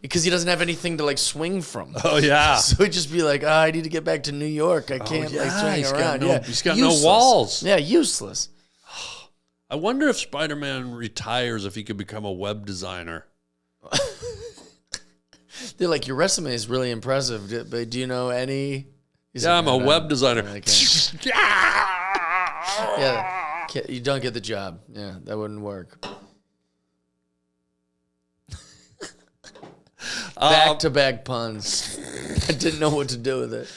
because he doesn't have anything to like swing from. Oh, yeah. So he'd just be like, I need to get back to New York. I can't like swing he's got around. no- Yeah, he's got no walls. Yeah, useless. I wonder if Spider-Man retires if he could become a web designer. They're like, your resume is really impressive, but do you know any? He's Yeah, like, I'm a "No, web no, designer. I can't." Yeah, you don't get the job. Yeah, that wouldn't work. Back-to-back puns. I didn't know what to do with it.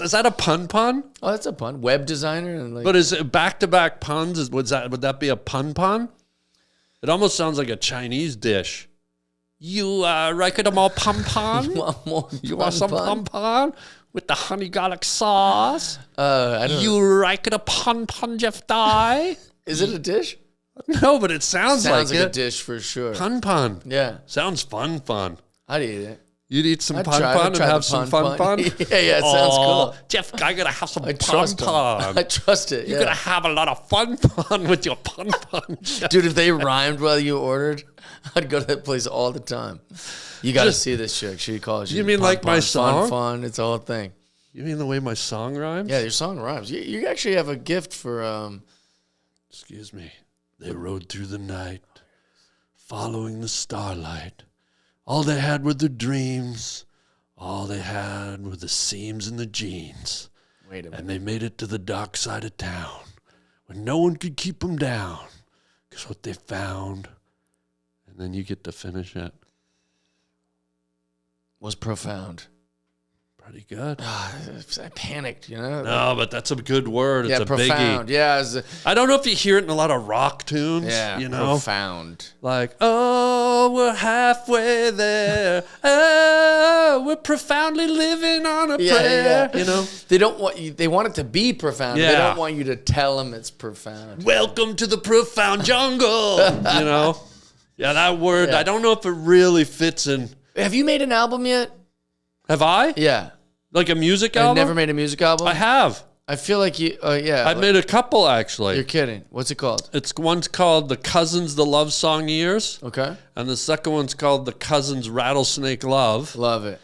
Is that a pun? Oh, that's a pun. Web designer and like. But is it back-to-back puns? Would that be a pun? It almost sounds like a Chinese dish. You like it a more pun? want more You want some pun with the honey garlic sauce? I don't know. You like it a pun Jeff die? Is it a dish? No, but it sounds Sounds like it. a dish for sure. Pun. Yeah. Sounds fun. I'd eat it. You'd eat some I'd pun try and the have some fun. yeah, it sounds cool. Jeff, I gotta have some I pun. trust him. I trust it. You're Yeah. gonna have a lot of fun with your pun. Jeff. Dude, if they rhymed while you ordered, I'd go to that place all the time. You got to see this chick. She calls you. You mean pun, like pun, my song? Fun. It's a whole thing. You mean the way my song rhymes? Yeah, your song rhymes. You actually have a gift for. Excuse me. They rode through the night, following the starlight. All they had were their dreams. All they had were the seams in the jeans. Wait a minute. And they made it to the dark side of town, where no one could keep them down. Because what they found, and then you get to finish it. Was profound. Pretty good. I panicked, you know? No, but that's a good word. It's yeah, a profound. biggie. Yeah. I don't know if you hear it in a lot of rock tunes. Yeah, you know? profound. Like, oh, we're halfway there. Oh, we're profoundly living on a prayer. Yeah. You know? They don't want you. They want it to be profound. Yeah. They don't want you to tell them it's profound. Welcome to the profound jungle. You know? Yeah, that word, Yeah. I don't know if it really fits in. Have you made an album yet? Have I? Yeah. Like a music I've album? never made a music album. I have. I feel like you. Yeah. I've made a couple, actually. You're kidding. What's it called? One's called The Cousins, The Love Song Years. Okay. And the second one's called The Cousins, Rattlesnake Love. Love it.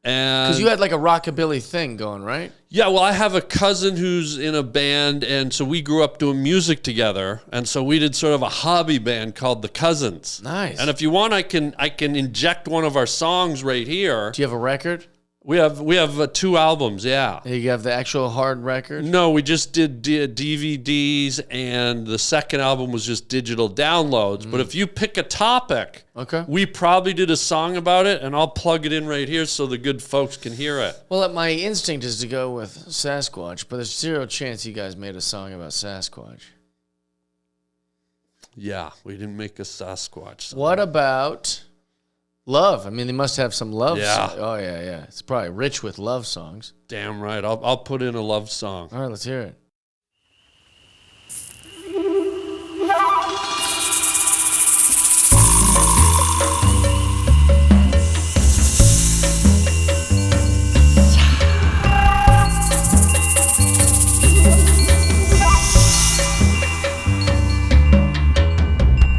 And Because you had like a rockabilly thing going, right? yeah, well, I have a cousin who's in a band, and so we grew up doing music together, and so we did sort of a hobby band called The Cousins. Nice. And if you want, I can inject one of our songs right here. Do you have a record? We have 2 albums, yeah. You have the actual hard record? No, we just did DVDs, and the second album was just digital downloads. But if you pick a topic, Okay. we probably did a song about it, and I'll plug it in right here so the good folks can hear it. Well, my instinct is to go with Sasquatch, but there's zero chance you guys made a song about Sasquatch. Yeah, we didn't make a Sasquatch song. What about love? I mean, they must have some love Yeah. songs. Oh, yeah. It's probably rich with love songs. Damn right. I'll put in a love song. All right, let's hear it.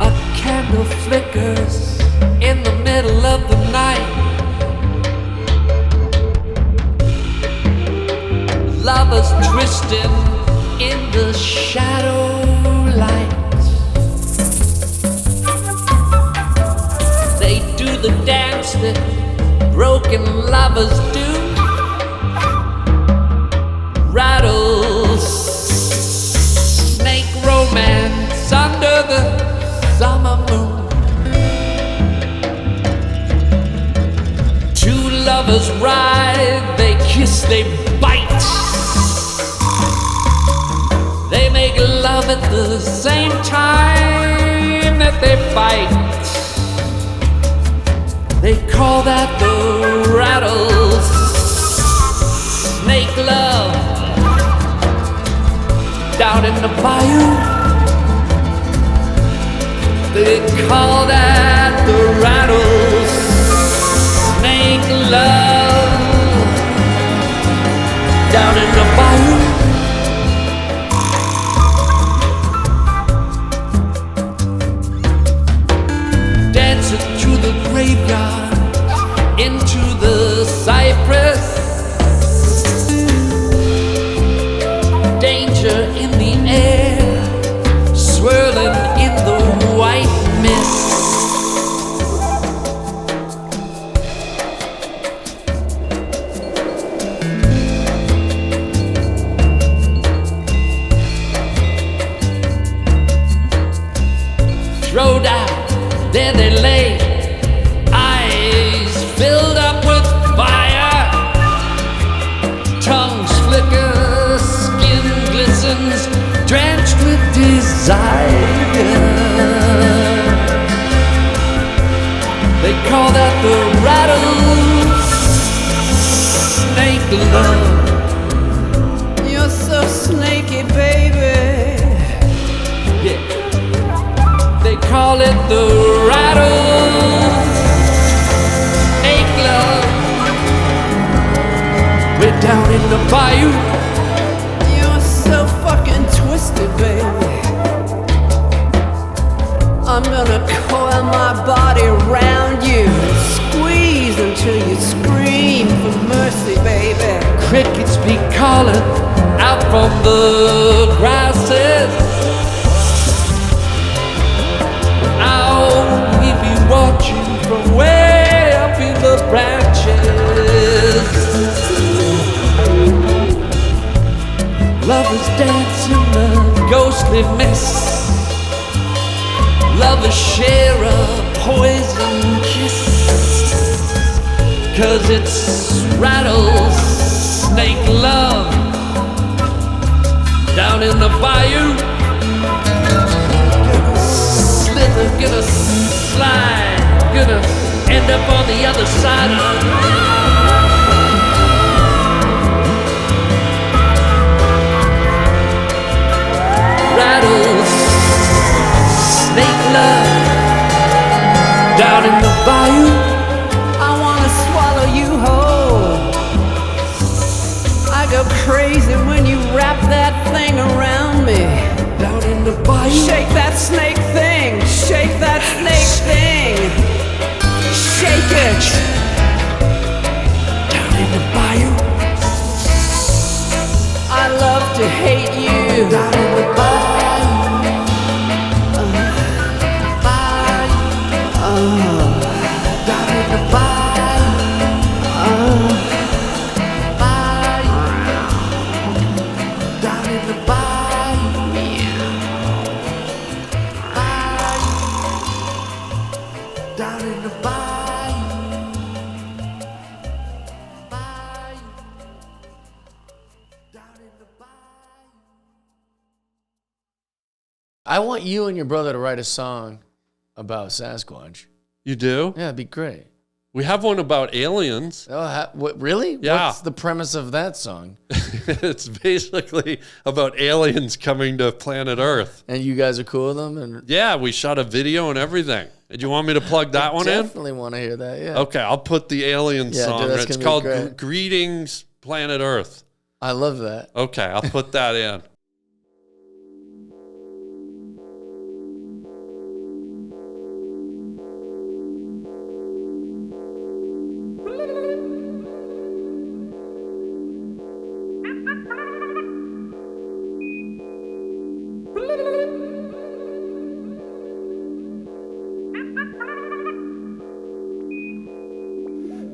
A candle flickers in the middle of the night. Lovers twisting in the shadow light. They do the dance that broken lovers do. Rattlesnake romance under the summer moon. 2 lovers ride, they kiss, they bite. They make love at the same time that they fight. They call that the rattlesnake love. Down in the bayou, they call that the rattlesnake love. Down in the bayou, dancing through the graveyard into the cypress. Danger in the air, swirling in the white mist. Throw down, there they lay, eyes filled up with fire, tongues flicker, skin glistens, drenched with desire. They call that the rattlesnake love. You're so snaky, baby. Yeah. down in the bayou. You're so fucking twisted, baby. I'm gonna coil my body around you, squeeze until you scream for mercy, baby. Crickets be calling out from the grasses. I'll we be watching from way up in the branches. Lovers dance in the ghostly mist. Lovers share a poison kiss. 'Cause it's rattlesnake love down in the bayou. Gonna slither, gonna slide, gonna end up on the other side of rattlesnake love down in the bayou. I wanna swallow you whole. I go crazy when you wrap that thing around me. Down in the bayou. Shake that snake thing. Shake that snake thing. Shake it. Down in the bayou. I love to hate you. Down in the bayou. Down in the bayou. Down in the bayou. Down in the bayou. Down in the bayou. I want you and your brother to write a song about Sasquatch. You do? Yeah, it'd be great. We have one about aliens. Oh, what, really? Yeah. What's the premise of that song? It's basically about aliens coming to planet Earth. And you guys are cool with them? And Yeah, we shot a video and everything. Did you want me to plug that one in? definitely want to hear that, yeah. Okay, I'll put the alien Yeah, song. dude, that's It's gonna be called great. Greetings, Planet Earth. I love that. Okay, I'll put that in.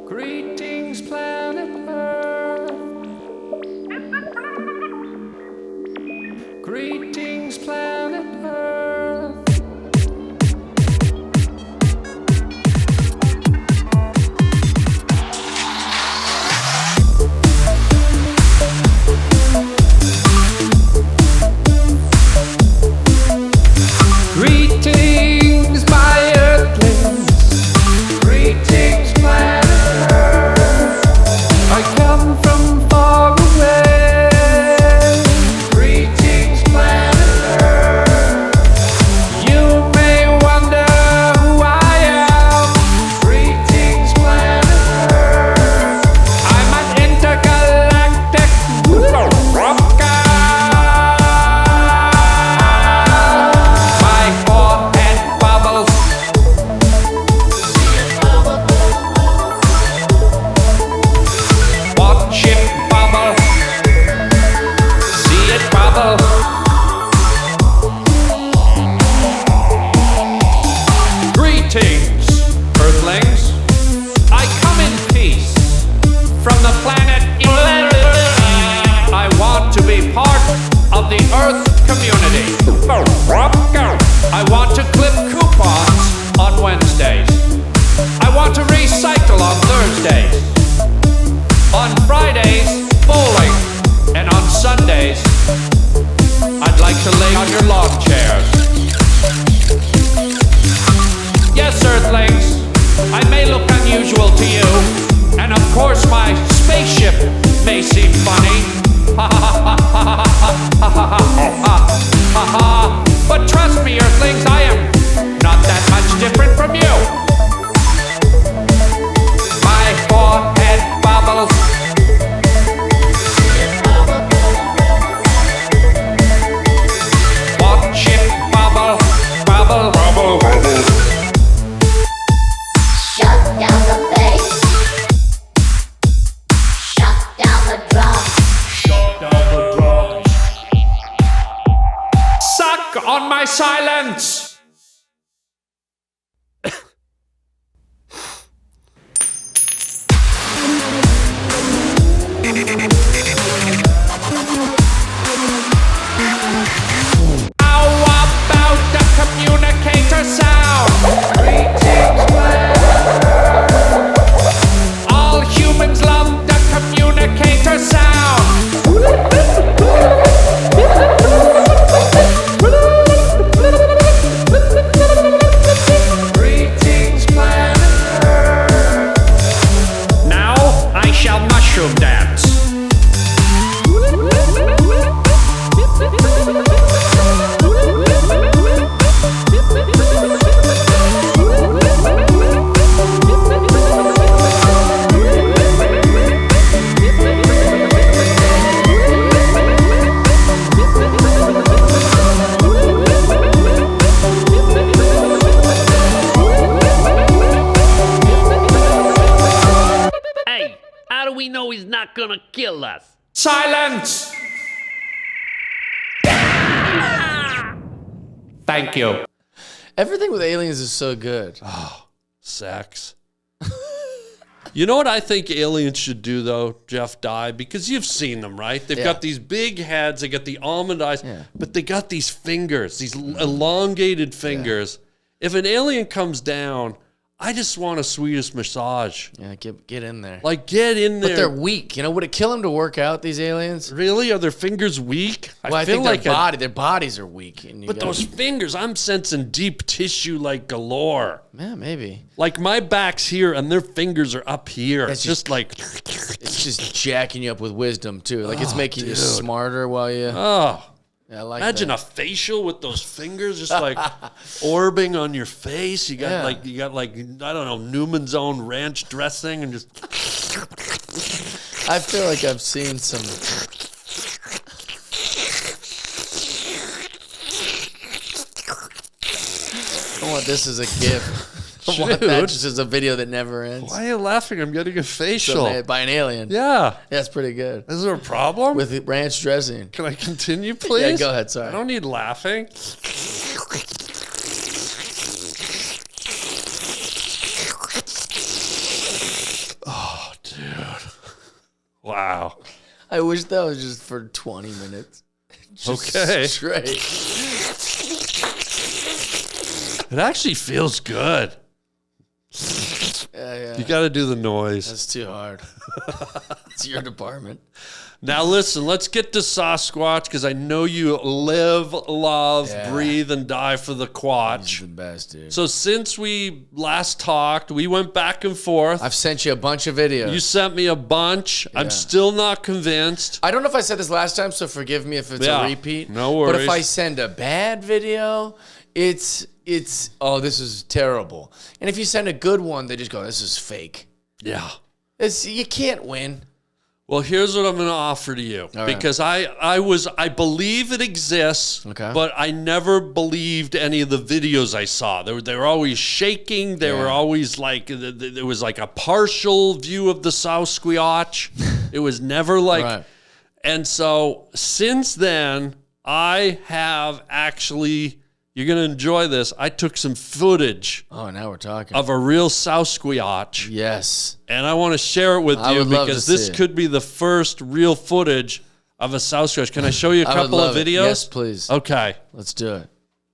Greetings, planet Earth. Greetings, planet Earth. Greetings, my Earthlings. Greetings, planet Earth. I come from far away. Greetings, planet Earth. You may wonder who I am. Greetings, planet Earth. I'm an intergalactic rocker. My forehead bubbles. Watch it bubble. See it bubble. Greetings, Earthlings. I come in peace from the planet. I want to be part of the Earth community. I want to clip coupons on Wednesdays. I want to recycle on Thursdays. On Fridays, bowling. And on Sundays, I'd like to lay on your lawn chairs. Yes, Earthlings, I may look unusual to you. And of course, my space silence! How about the communicator sound? All humans love the communicator sound. Now I shall mushroom dance. Hey, how do we know he's not gonna kill us? Silence! Thank you. Everything with aliens is so good. Sex. You know what I think aliens should do, though, Jeff Dye? Because you've seen them, right? They've got these big heads, they got the almond eyes, but they got these fingers, these elongated fingers. If an alien comes down, I just want a Swedish massage. Yeah, get in there. Like, get in there. But they're weak. You know, would it kill them to work out, these aliens? Really? Are their fingers weak? Well, I think their bodies are weak. And But those fingers, I'm sensing deep tissue like galore. Yeah, maybe. Like my back's here and their fingers are up here. That's It's just like, It's just jacking you up with wisdom, too. Like, it's making you smarter while you... oh. Yeah, I like Imagine that. a facial with those fingers just like orbing on your face. You got like I don't know, Newman's Own ranch dressing and just I feel like I've seen some... I want this as a gift. I want that just as a video that never ends. why are you laughing? I'm getting a facial. By an alien. Yeah. That's pretty good. Is there a problem? With ranch dressing. Can I continue, please? Yeah, go ahead, sorry. I don't need laughing. Oh, dude. Wow. I wish that was just for 20 minutes. Just Okay. straight. It actually feels good. Yeah. You got to do the noise. That's too hard. It's your department. Now listen, let's get to Sasquatch because I know you live, love, breathe, and die for the He's Quatch. the best, dude. So since we last talked, we went back and forth. I've sent you a bunch of videos. You sent me a bunch. I'm still not convinced. I don't know if I said this last time, so forgive me if it's a repeat. No worries. But if I send a bad video, it's oh, this is terrible. And if you send a good one, they just go, this is fake. Yeah. You can't win. Well, here's what I'm going to offer to you because I believe it exists, but I never believed any of the videos I saw. They were always shaking. They were always like there was like a partial view of the Sasquatch. It was never like, and so since then I have actually. You're going to enjoy this. I took some footage. Oh, now we're talking. Of a real Sasquatch. Yes. And I want to share it with you because this could be the first real footage of a Sasquatch. Can I show you a couple of videos? Yes, please. Okay. Let's do it.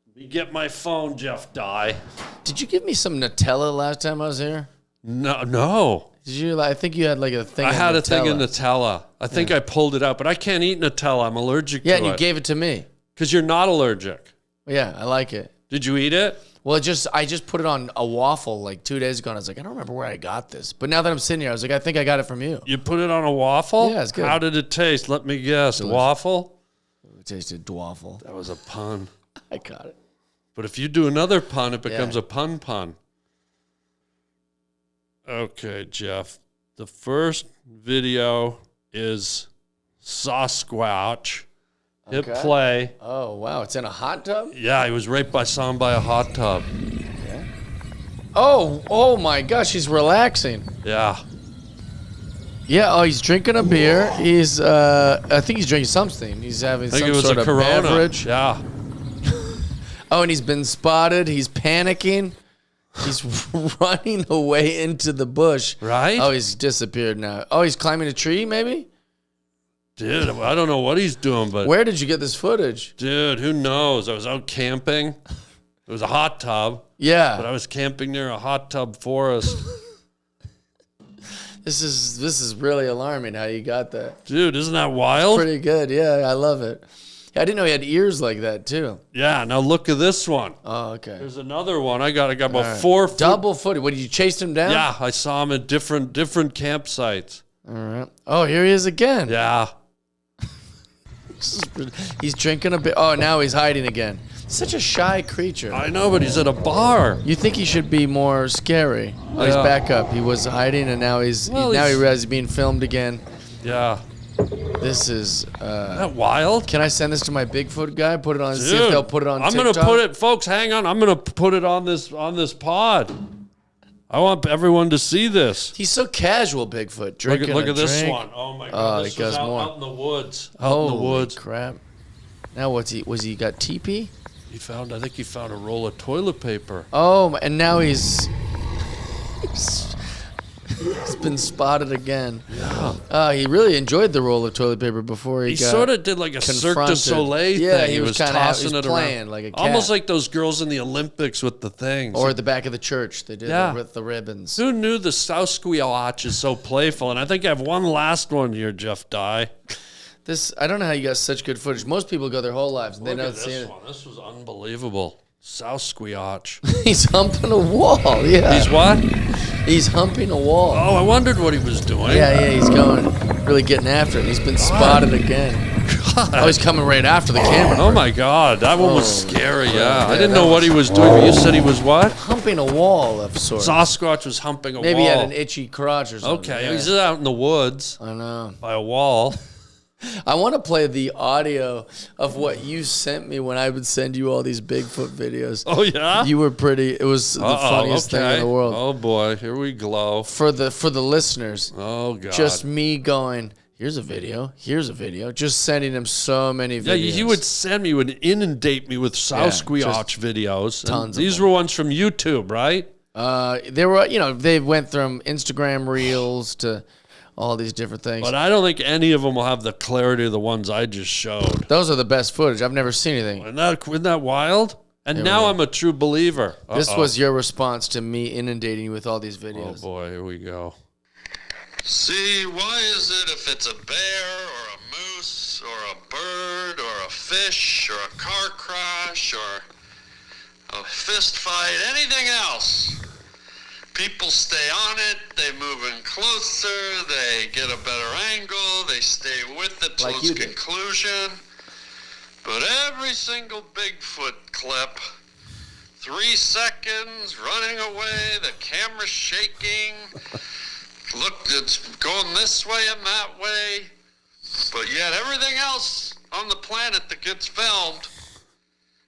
Let me get my phone, Jeff Dye. Did you give me some Nutella last time I was here? No. Did you? I think you had like a thing. I had a thing of Nutella. I think I pulled it out, but I can't eat Nutella. I'm allergic to it. Yeah, and you gave it to me. Because you're not allergic. Yeah, I like it. Did you eat it? Well, I just put it on a waffle like 2 days ago, and I was like, I don't remember where I got this. But now that I'm sitting here, I was like, I think I got it from you. You put it on a waffle? Yeah, it's good. How did it taste? Let me guess. Delicious. Waffle? It tasted dwaffle. That was a pun. I got it. But if you do another pun, it becomes a pun. Okay, Jeff. The first video is Sasquatch. Hit play. Oh, wow. It's in a hot tub? Yeah, he was raped by someone by a hot tub. Okay. Oh my gosh, he's relaxing. Yeah. Yeah, he's drinking a beer. He's, I think he's drinking something. He's having some sort of beverage. Yeah. Oh, and he's been spotted. He's panicking. He's running away into the bush. Right? Oh, he's disappeared now. Oh, he's climbing a tree, maybe? Dude, I don't know what he's doing, but... Where did you get this footage? Dude, who knows? I was out camping. It was a hot tub. Yeah. But I was camping near a hot tub forest. This is really alarming how you got that. Dude, isn't that wild? Pretty good. Yeah, I love it. I didn't know he had ears like that, too. Yeah, now look at this one. Oh, okay. There's another one. I got about 4 foot. Double footed. What, did you chase him down? Yeah, I saw him at different campsites. All right. Oh, here he is again. Yeah. He's drinking a bit. Oh, now he's hiding again. Such a shy creature. I know, but he's at a bar. You think he should be more scary? Oh, he's Yeah. back up. He was hiding, and now he realizes he's being filmed again. Yeah. This is. Isn't that wild? Can I send this to my Bigfoot guy? Put it on. See if Dude, they'll put it on. I'm TikTok? gonna put it, folks. Hang on. I'm gonna put it on this pod. I want everyone to see this. He's so casual, Bigfoot. Drinking Look a at this drink. one. Oh my Oh, god! he This goes was more. out in the woods. Out Holy in the woods. crap! Now what's he? Was he got TP? I think he found a roll of toilet paper. Oh, and now he's been spotted again. Yeah. He really enjoyed the roll of toilet paper before he He got sort of did like a Cirque du confronted. Soleil Yeah, thing. he was kinda tossing he was it playing around like a cat. almost like those girls in the Olympics with the things. Or at the back of the church, they did Yeah. it with the ribbons. Who knew the Sasquatch is so playful? And I think I have one last one here, Jeff Dye. I don't know how you got such good footage. Most people go their whole lives and they Look don't at see this it. one. This was unbelievable. Sasquatch. He's humping a wall. Yeah, He's what? he's humping a wall. Oh, I wondered what he was doing. Yeah, he's going, really getting after it. He's been spotted again. Oh, he's coming right after the camera. Oh my God, that one was Oh, scary. yeah, Yeah, I that didn't know what he was doing. But you said he was what? Humping a wall of sorts. Sasquatch was humping a Maybe he wall. had an itchy crotch or something. Okay, yeah. he's out in the woods I know. by a wall. I want to play the audio of what you sent me when I would send you all these Bigfoot videos. Oh yeah. You were pretty. It was the funniest thing in the world. Oh boy, here we glow. For the listeners, Oh God. just me going, here's a video, just sending him so many videos. Yeah, he would send me, would inundate me with Sasquatch videos. And tons of these them. were ones from YouTube, right? They were, they went from Instagram Reels to all these different things. But I don't think any of them will have the clarity of the ones I just showed. Those are the best footage. I've never seen anything. Isn't that wild? And now I'm a true believer. This was your response to me inundating you with all these Oh videos. boy, here we go. See, why is it if it's a bear or a moose or a bird or a fish or a car crash or a fist fight, anything else, people stay on it, they move in closer, they get a better angle, they stay with it till Like its you did. conclusion. But every single Bigfoot clip, 3 seconds, running away, the camera's shaking, look, it's going this way and that way, but yet everything else on the planet that gets filmed,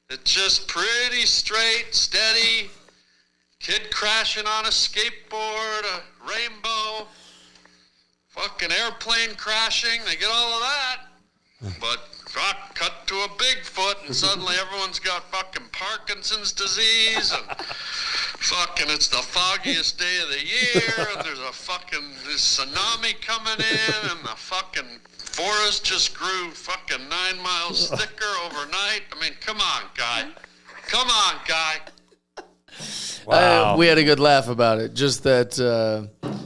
it's just pretty straight, steady, kid crashing on a skateboard, a rainbow, fucking airplane crashing, they get all of that, but cut to a Bigfoot and suddenly everyone's got fucking Parkinson's disease and fucking it's the foggiest day of the year and there's a fucking tsunami coming in and the fucking forest just grew fucking 9 miles thicker overnight. I mean, come on, guy. Come on, guy. Wow. We had a good laugh about it. Just that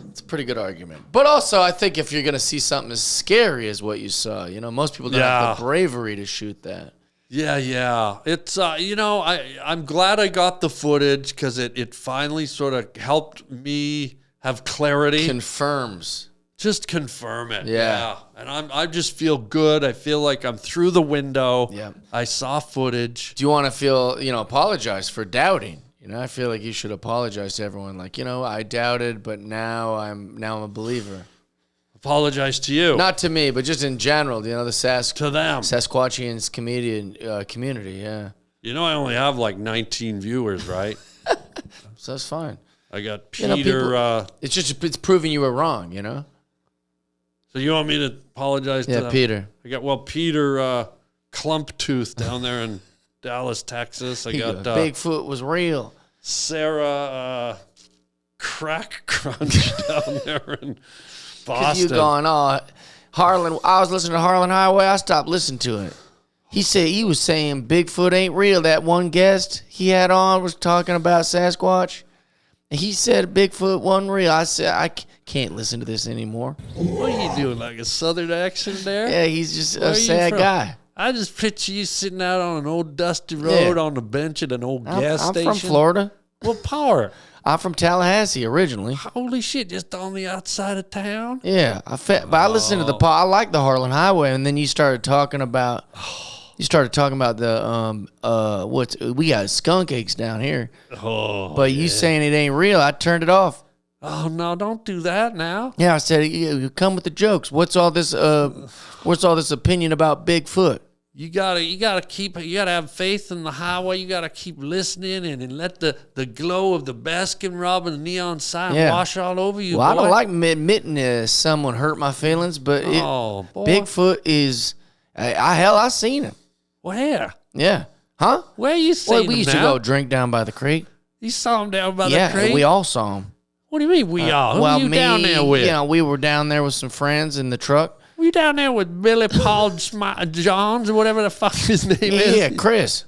it's a pretty good argument. But also, I think if you're going to see something as scary as what you saw, most people don't have the bravery to shoot that. Yeah. It's, I'm glad I got the footage because it finally sort of helped me have clarity. Confirms. Just confirm it. Yeah. And I just feel good. I feel like I'm through the window. Yeah. I saw footage. Do you want to feel, apologize for doubting? I feel like you should apologize to everyone. Like, I doubted, but now I'm a believer. Apologize to you. Not to me, but just in general. The to them. Sasquatchians community. Yeah. I only have like 19 viewers, right? So that's fine. I got Peter. People, it's proving you were wrong. So you want me to apologize to them? Yeah, Peter. I got Peter Clumptooth down there in Dallas, Texas. I He got goes, Bigfoot was real. Sarah Crack Crunch down there in Because you Boston. going, Harland, I was listening to Harland Highway. I stopped listening to it. He was saying Bigfoot ain't real. That one guest he had on was talking about Sasquatch. And he said Bigfoot wasn't real. I said, I can't listen to this anymore. What are you doing, like a southern accent there? Yeah, he's just Where a are you sad from? guy. I just picture you sitting out on an old dusty road on the bench at an old gas I'm station. from Florida. What part? I'm from Tallahassee originally. Holy shit, just on the outside of town? Yeah, but I listened to the pod. I like the Harland Highway, and then you started talking about the we got skunk eggs down here. Oh, But you saying it ain't real, I turned it off. oh no, don't do that now. Yeah, I said you come with the jokes. What's all this opinion about Bigfoot? You gotta have faith in the highway. You gotta keep listening and let the glow of the Baskin Robbins neon sign wash all over you. Well, boy. I don't like admitting someone hurt my feelings, but boy. Bigfoot is I seen him. Where? Yeah. Huh? Where you seen Well, we him used to now? go drink down by the creek. You saw him down by Yeah, the creek? we all saw him. What do you mean we all? Who you down there with? You know, we were down there with some friends in the truck. Were you down there with Billy Paul Johns or whatever the fuck his name is? Yeah, Chris.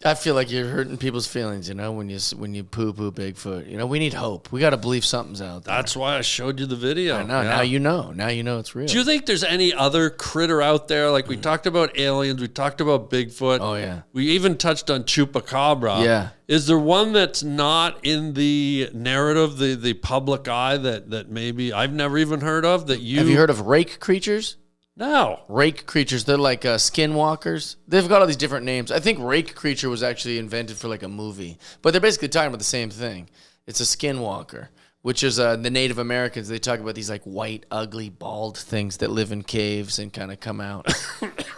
I feel like you're hurting people's feelings, you know, when you poo-poo Bigfoot. You know, we need hope. We got to believe something's out there. That's why I showed you the video. I know. Yeah. Now you know. Now you know it's real. Do you think there's any other critter out there? Like we talked about aliens, we talked about Bigfoot. Oh, yeah. We even touched on Chupacabra. Yeah. Is there one that's not in the narrative, the public eye that maybe I've never even heard of? That you Have you heard of rake creatures? No. Rake creatures. They're like skinwalkers. They've got all these different names. I think rake creature was actually invented for like a movie. But they're basically talking about the same thing. It's a skinwalker, which is the Native Americans. They talk about these like white, ugly, bald things that live in caves and kind of come out.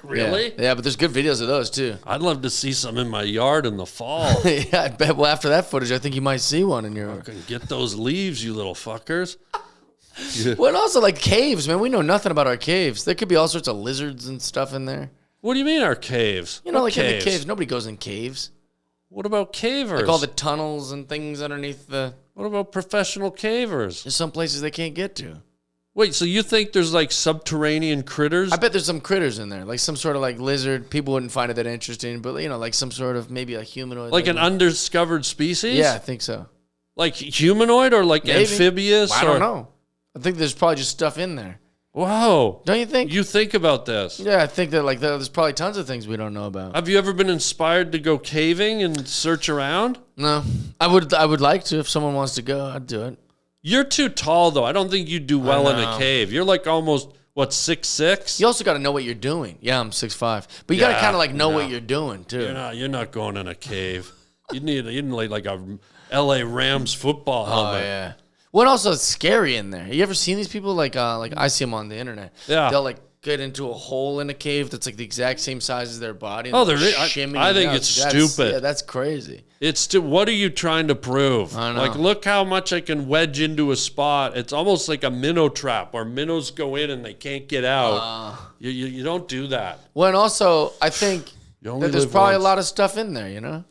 Really? Yeah, but there's good videos of those too. I'd love to see some in my yard in the fall. Yeah, I bet. Well, after that footage, I think you might see one in your... Get those leaves, you little fuckers. Well, and also like caves, man. We know nothing about our caves. There could be all sorts of lizards and stuff in there. What do you mean our caves? You know, What like in the caves, nobody goes in caves. What about cavers? Like all the tunnels and things underneath the... What about professional cavers? There's some places they can't get to. Wait, so you think there's like subterranean critters? I bet there's some critters in there, like some sort of like lizard. People wouldn't find it that interesting, but you know, like some sort of maybe a humanoid. Like an undiscovered species? Yeah, I think so. Like humanoid or like Maybe. amphibious? I don't know. I think there's probably just stuff in there. Whoa. Don't you think? You think about this. Yeah, I think that like there's probably tons of things we don't know about. Have you ever been inspired to go caving and search around? No, I would like to. If someone wants to go, I'd do it. You're too tall, though. I don't think you'd do well in a cave. You're like almost, 6'6"? You also got to know what you're doing. Yeah, I'm 6'5", but you got to kind of like know no. what you're doing too. You're not going in a cave. You need like a L.A. Rams football helmet. Oh yeah. Well, and also it's scary in there. You ever seen these people like I see them on the internet? Yeah. They'll like get into a hole in a cave that's like the exact same size as their body. And Oh, they're shimming. I think it's stupid. Yeah, that's crazy. What are you trying to prove? I know. Like, look how much I can wedge into a spot. It's almost like a minnow trap where minnows go in and they can't get out. You don't do that. Well, and also I think You only that there's live probably once. a lot of stuff in there. You know.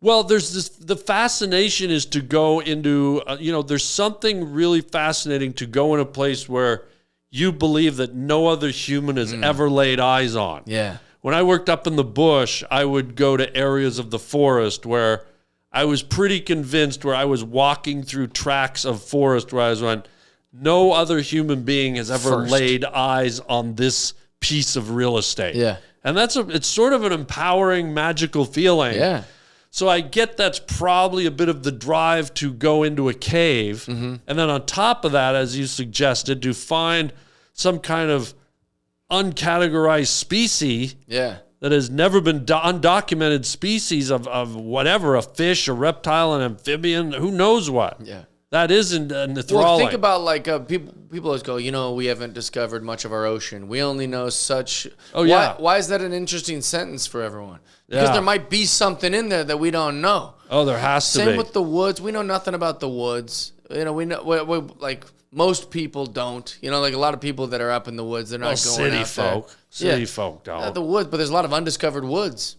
Well, there's this. The fascination is to go into. There's something really fascinating to go in a place where you believe that no other human has ever laid eyes on. Yeah. When I worked up in the bush, I would go to areas of the forest where I was pretty convinced, where I was walking through tracts of forest where I was going, no other human being has ever laid eyes on this piece of real estate. Yeah. And it's sort of an empowering, magical feeling. Yeah. So I get that's probably a bit of the drive to go into a cave. Mm-hmm. And then on top of that, as you suggested, to find some kind of uncategorized species Yeah. that has never been undocumented species of whatever, a fish, a reptile, an amphibian, who knows what. Yeah. That is enthralling. Well, think about like people always go, we haven't discovered much of our ocean. We only know such. Oh, yeah. Why is that an interesting sentence for everyone? Because Yeah. there might be something in there that we don't know. Oh, there has to be. Same with the woods. We know nothing about the woods. We know we like Most people don't. You know, like a lot of people that are up in the woods, they're not going city out folk. there. City folk don't. The woods, but there's a lot of undiscovered woods.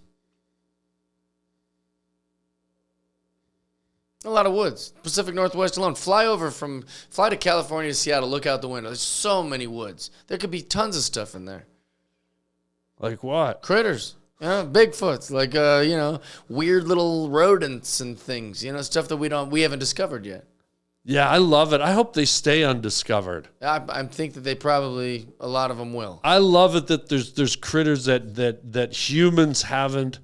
A lot of woods. Pacific Northwest alone. Fly to California to Seattle, look out the window. There's so many woods. There could be tons of stuff in there. Like what? Critters. Bigfoots, like weird little rodents and things, stuff that we haven't discovered yet. Yeah, I love it. I hope they stay undiscovered. I think that a lot of them will. I love it that there's critters that humans haven't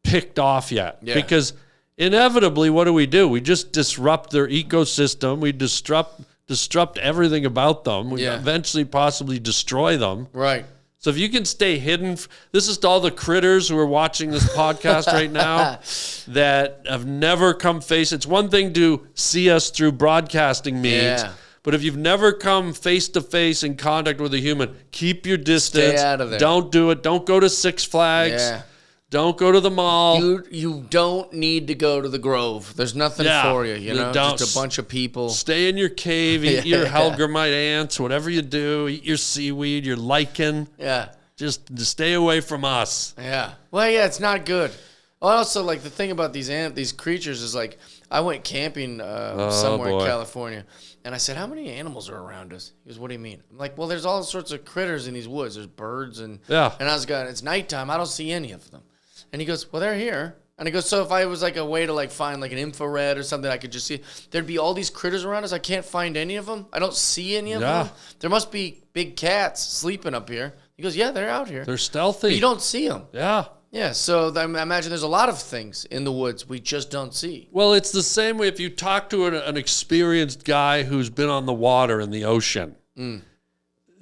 picked off yet. Yeah. Because inevitably, what do? We just disrupt their ecosystem. We disrupt everything about them. We eventually possibly destroy them. Right. So if you can stay hidden, this is to all the critters who are watching this podcast right now that have never come face. It's one thing to see us through broadcasting means, but if you've never come face to face in contact with a human, keep your distance. Stay out of there. Don't do it. Don't go to Six Flags. Yeah. Don't go to the mall. You don't need to go to the Grove. There's nothing for you, just a bunch of people. Stay in your cave, eat your Hellgrammite ants, whatever you do, eat your seaweed, your lichen. Yeah. Just stay away from us. Yeah. Well, yeah, it's not good. Also, like, the thing about these creatures is, like, I went camping somewhere in California, and I said, how many animals are around us? He goes, what do you mean? I'm like, well, there's all sorts of critters in these woods. There's birds, and I was going, it's nighttime. I don't see any of them. And he goes, well, they're here. And he goes, so if I was like a way to like find like an infrared or something I could just see, there'd be all these critters around us. I can't find any of them. I don't see any of them. There must be big cats sleeping up here. He goes, yeah, they're out here. They're stealthy. But you don't see them. Yeah. Yeah, so I imagine there's a lot of things in the woods we just don't see. Well, it's the same way if you talk to an experienced guy who's been on the water in the ocean.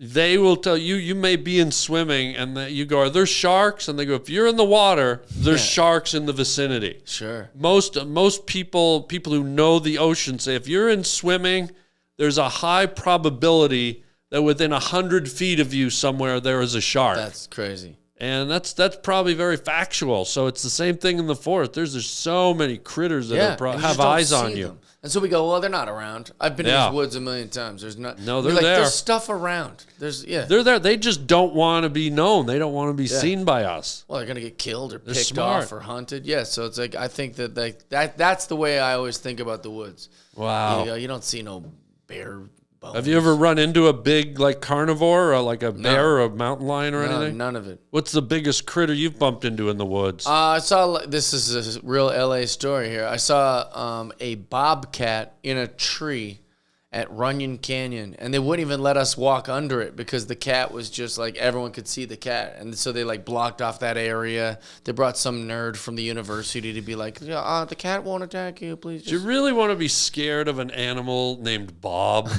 They will tell you, you may be in swimming, and you go, are there sharks? And they go, if you're in the water, there's sharks in the vicinity. Sure. Most people who know the ocean say, if you're in swimming, there's a high probability that within 100 feet of you somewhere there is a shark. That's crazy. And that's probably very factual. So it's the same thing in the forest. There's so many critters that have eyes on you. Them. And so we go, well, they're not around. I've been in these woods a million times. There's not. No, they're like, there. There's stuff around. They're there. They just don't want to be known. They don't want to be seen by us. Well, they're gonna get killed or picked off or hunted. Yeah. So it's like I think that's the way I always think about the woods. Wow. You don't see no bear bones. Have you ever run into a big like carnivore or like a bear or a mountain lion or anything? None of it. What's the biggest critter you've bumped into in the woods? I saw, this is a real LA story here. I saw a bobcat in a tree at Runyon Canyon, and they wouldn't even let us walk under it because the cat was just like, everyone could see the cat. And so they like blocked off that area. They brought some nerd from the university to be like, the cat won't attack you, please. Do you really want to be scared of an animal named Bob?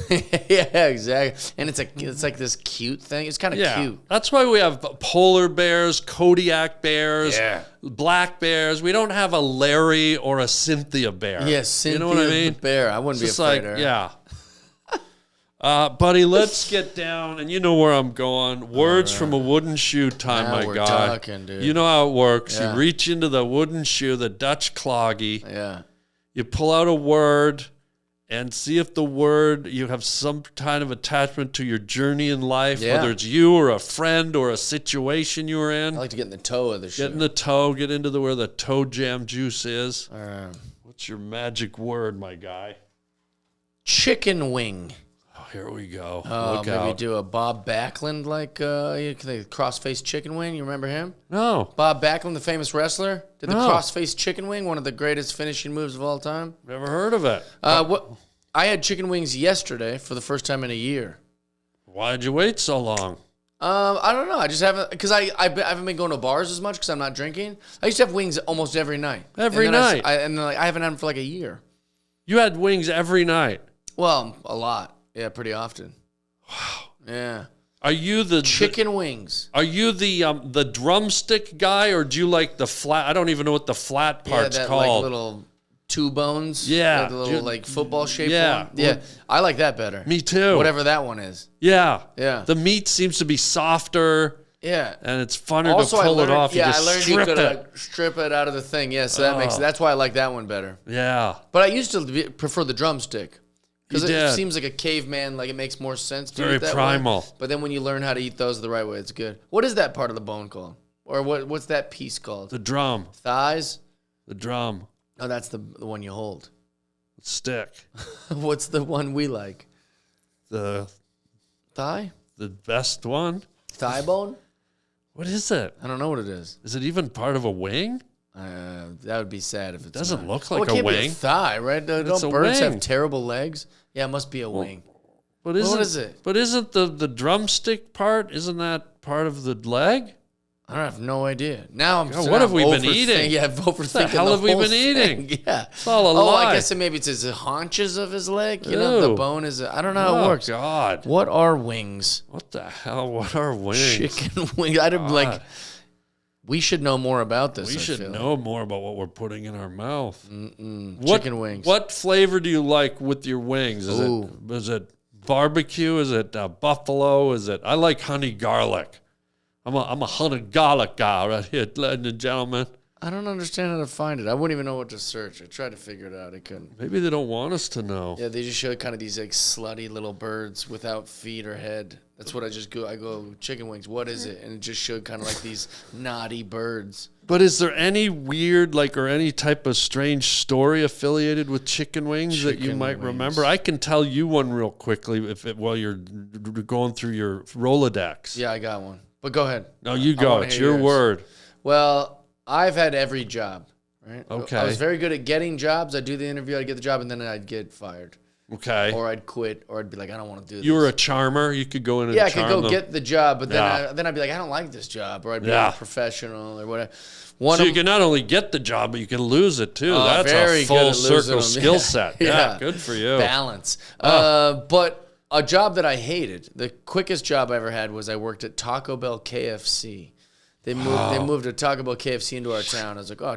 Yeah, exactly. And it's like this cute thing. It's kind of cute. That's why we have polar bears, Kodiak bears, black bears. We don't have a Larry or a Cynthia bear. Yeah, Cynthia you know what I mean? the bear. I wouldn't It's be afraid of her. Yeah. Buddy, let's get down, and you know where I'm going. Words from a wooden shoe time, Now my we're God. talking, dude. You know how it works. Yeah. You reach into the wooden shoe, the Dutch cloggy. Yeah. You pull out a word and see if the word, you have some kind of attachment to your journey in life, whether it's you or a friend or a situation you were in. I like to get in the toe of the shoe. Get in the toe, get into where the toe jam juice is. What's your magic word, my guy? Chicken wing. Here we go. Maybe do a Bob Backlund like the cross-faced chicken wing. You remember him? No. Bob Backlund, the famous wrestler, did the cross-faced chicken wing, one of the greatest finishing moves of all time. Never heard of it. I had chicken wings yesterday for the first time in a year. Why did you wait so long? I don't know. I just haven't, because I haven't been going to bars as much because I'm not drinking. I used to have wings almost every night. Every night? I haven't had them for like a year. You had wings every night? Well, a lot. Yeah, pretty often. Wow. Yeah. Are you the chicken wings? Are you the drumstick guy, or do you like the flat? I don't even know what the flat part's that, called. Like little two bones. Yeah. The little like football shaped yeah. one. Yeah. I like that better. Me too. Whatever that one is. Yeah. Yeah. The meat seems to be softer. Yeah. And it's funner to pull it off. Yeah, you just I learned you could strip it out of the thing. Yeah, so that makes that's why I like that one better. Yeah. But I used to prefer the drumstick. Because He it did. seems like a caveman, like it makes more sense to Very eat that primal. way. But then when you learn how to eat those the right way, it's good. What is that part of the bone called? Or what's that piece called? The drum. Thighs? The drum. Oh, that's the one you hold. Stick. What's the one we like? The Thigh? best one. Thigh bone? What is it? I don't know what it is. Is it even part of a wing? That would be sad if it's Doesn't not. look like it a can't be wing. a thigh, right? Don't It's a birds wing. have terrible legs? Yeah, it must be a wing. But What is it? But isn't the drumstick part? Isn't that part of the leg? I have no idea. Now I'm. God, now what have I'm we been overthink- eating? Yeah, I've overthinking hell the have we whole been thing. eating? Yeah, It's all a I lie. guess maybe it's the haunches of his leg. You know, the Ew. bone is. I don't know how it Oh works. God! What are wings? What the hell? What are wings? Chicken wings. I'd like. We should know more about this. We I should feel. know more about what we're putting in our mouth. Chicken wings. What flavor do you like with your wings? Is it barbecue? Is it buffalo? Is it? I like honey garlic. I'm a honey garlic guy right here, ladies and gentlemen. I don't understand how to find it. I wouldn't even know what to search. I tried to figure it out. I couldn't. Maybe they don't want us to know. Yeah, they just show kind of these like slutty little birds without feet or head. That's what I just go. I go chicken wings. What is it? And it just showed kind of like these naughty birds. But is there any weird, or any type of strange story affiliated with chicken wings that you Chicken might wings. remember? I can tell you one real quickly while you're going through your Rolodex. Yeah, I got one. But go ahead. No, you I go. wanna It's hear your yours. word. Well, I've had every job. Right. Okay. I was very good at getting jobs. I'd do the interview. I'd get the job, and then I'd get fired, Okay. or I'd quit, or I'd be like, I don't want to do this. You were a charmer. You could go in and Yeah, I could charm go them. get the job, but then Yeah. then I'd be like, I don't like this job, or I'd be Yeah. like a professional or whatever. So you can not only get the job, but you can lose it too. That's very a good full at losing circle them. skill Yeah. set. Yeah. Yeah, good for you. Balance. But a job that I hated, the quickest job I ever had was I worked at Taco Bell KFC. They moved a Taco Bell KFC into our town. I was like, oh,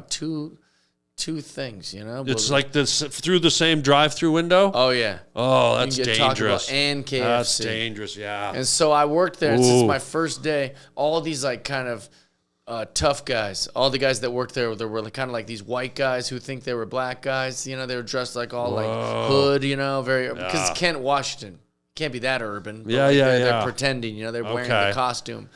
two things, you know? It's like this through the same drive-through window. Oh, yeah. Oh, that's you can get Taco Bell dangerous. and KFC. That's dangerous. Yeah. And so I worked there, and since Ooh. my first day, all these like kind of tough guys, all the guys that worked there were kind of like these white guys who think they were black guys. You know, they were dressed like all like hood, you know, because it's Kent, Washington. Can't be that urban. But Yeah, like, yeah, they're yeah. pretending, you know, they're wearing Okay. the costume,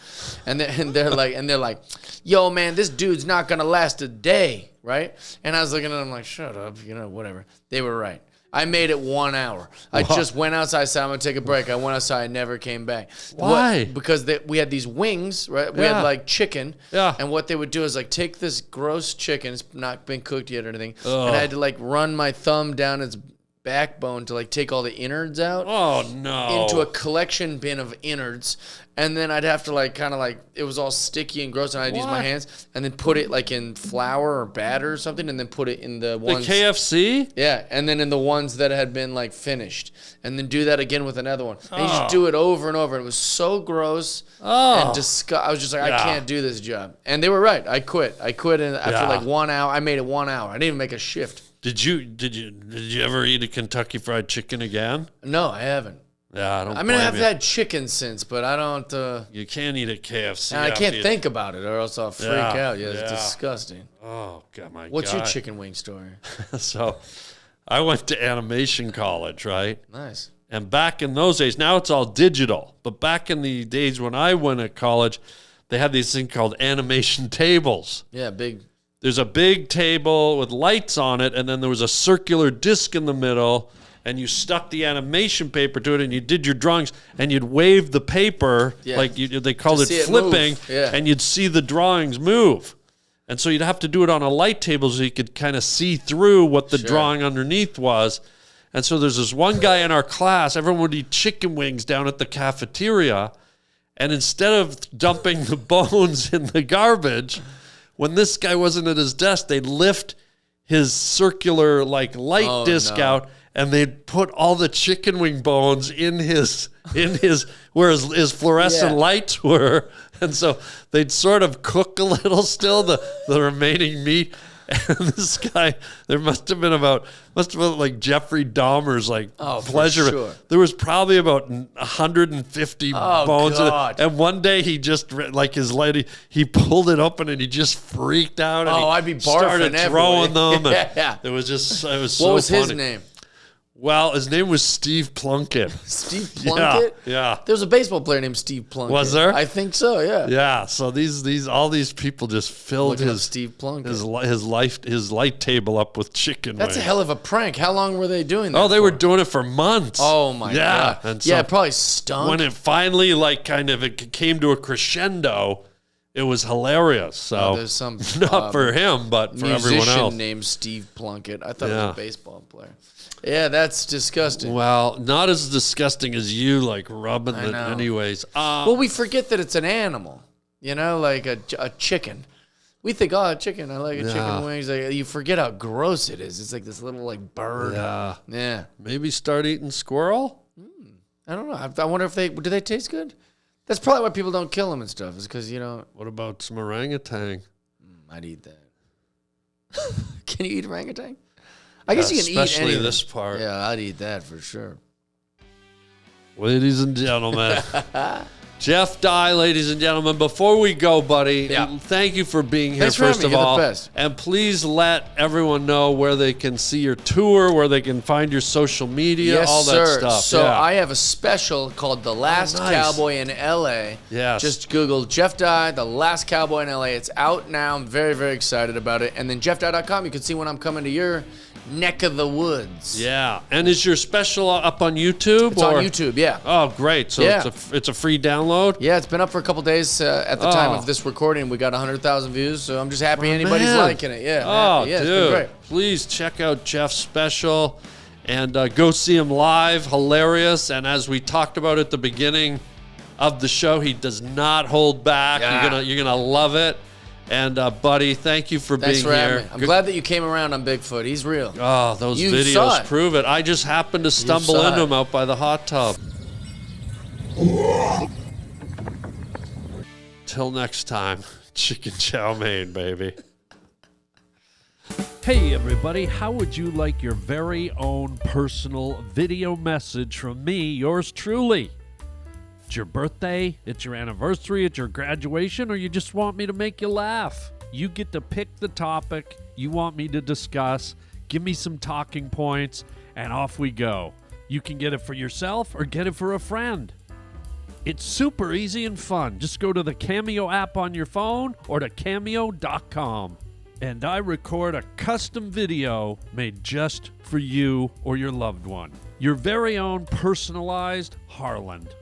and they're like, yo, man, this dude's not gonna last a day, right? And I was looking at them like, shut up, you know, whatever. They were right. I made it 1 hour. I just went outside, said I'm gonna take a break. I went outside, I never came back. Why? Because we had these wings, right? We Yeah. had like chicken. Yeah. And what they would do is like take this gross chicken, it's not been cooked yet or anything, and I had to like run my thumb down its backbone to like take all the innards out Oh no. into a collection bin of innards, and then I'd have to like kind of like it was all sticky and gross, and I'd use my What? hands and then put it like in flour or batter or something, and then put it in the the ones. KFC. Yeah, and then in the ones that had been like finished, and then do that again with another one. And you just do it over and over. And it was so gross and disgusting. I was just like, I Yeah. can't do this job. And they were right. I quit. And after Yeah. like 1 hour, I made it 1 hour. I didn't even make a shift. Did you ever eat a Kentucky Fried Chicken again? No, I haven't. Yeah, I don't. I mean, blame I've you. had chicken since, but I don't. You can't eat at KFC. And I after can't you- think about it, or else I'll freak Yeah, out. Yeah, it's yeah. disgusting. Oh God, my What's your God. chicken wing story? So, I went to animation college, right? Nice. And back in those days, now it's all digital. But back in the days when I went to college, they had these things called animation tables. Yeah, big. There's a big table with lights on it, and then there was a circular disc in the middle, and you stuck the animation paper to it, and you did your drawings, and you'd wave the paper, Yeah. like they called To it see it flipping, move. Yeah. and you'd see the drawings move. And so you'd have to do it on a light table so you could kind of see through what the Sure. drawing underneath was. And so there's this one guy in our class, everyone would eat chicken wings down at the cafeteria, and instead of dumping the bones in the garbage, when this guy wasn't at his desk, they'd lift his circular like light disc no. out, and they'd put all the chicken wing bones in his where his fluorescent Yeah. lights were, and so they'd sort of cook a little still the remaining meat. And this guy, there must have been like Jeffrey Dahmer's like Oh, for pleasure. sure. There was probably about 150 bones in it. God. And one day he just, like his lady, he pulled it open and he just freaked out. And Oh, he I'd be barfing started throwing everywhere. them. And Yeah. it was so What was funny. his name? Well, his name was Steve Plunkett. Steve Plunkett? Yeah. There was a baseball player named Steve Plunkett. Was there? I think so, yeah. Yeah. So all these people just filled Looking up his Steve Plunkett. his light table up with chicken That's a wings. hell of a prank. How long were they doing that? Oh, they were doing it for months. Oh my god. And so Yeah, it probably stunk. when it finally it came to a crescendo, it was hilarious. So there's some not for him, but for everyone else. musician named Steve Plunkett. I thought it was a baseball player. Yeah, that's disgusting. Well, not as disgusting as you like rubbing it know. anyways. Well, we forget that it's an animal. You know, like a chicken. We think, oh, a chicken. I like a chicken wings. Like, you forget how gross it is. It's like this little like bird. Yeah. Maybe start eating squirrel? I don't know. I wonder if do they taste good? That's probably why people don't kill them and stuff. Is because What about some orangutan? I'd eat that. Can you eat orangutan? I guess you can eat especially anything. this part. Yeah, I'd eat that for sure. Ladies and gentlemen. Jeff Dye, ladies and gentlemen. Before we go, buddy, thank you for being here, Thanks for first having of me. You're all. the best. And please let everyone know where they can see your tour, where they can find your social media, Yes, all that sir. stuff. So yeah. I have a special called The Last nice. Cowboy in L.A. Yes. Just Google Jeff Dye, The Last Cowboy in L.A. It's out now. I'm very, very excited about it. And then jeffdye.com, you can see when I'm coming to your neck of the woods. Yeah. And is your special up on YouTube? It's on YouTube, yeah. Oh, great. So Yeah. it's a free download? Yeah, it's been up for a couple days at the time of this recording. We got 100,000 views, so I'm just happy anybody's man. liking it. Yeah, Oh, happy. Yeah, dude. it's been great. Please check out Jeff's special and go see him live. Hilarious. And as we talked about at the beginning of the show, he does not hold back. Yeah. You're gonna love it. And buddy, thank you for Thanks being for having here. me. I'm glad that you came around on Bigfoot. He's real. Oh, those You saw videos it. prove it. I just happened to stumble saw into it. him out by the hot tub. Till next time, chicken chow mein, baby. Hey everybody, how would you like your very own personal video message from me, yours truly? It's your birthday, it's your anniversary, it's your graduation, or you just want me to make you laugh? You get to pick the topic you want me to discuss, give me some talking points, and off we go. You can get it for yourself or get it for a friend. It's super easy and fun. Just go to the Cameo app on your phone or to cameo.com. And I record a custom video made just for you or your loved one. Your very own personalized Harland.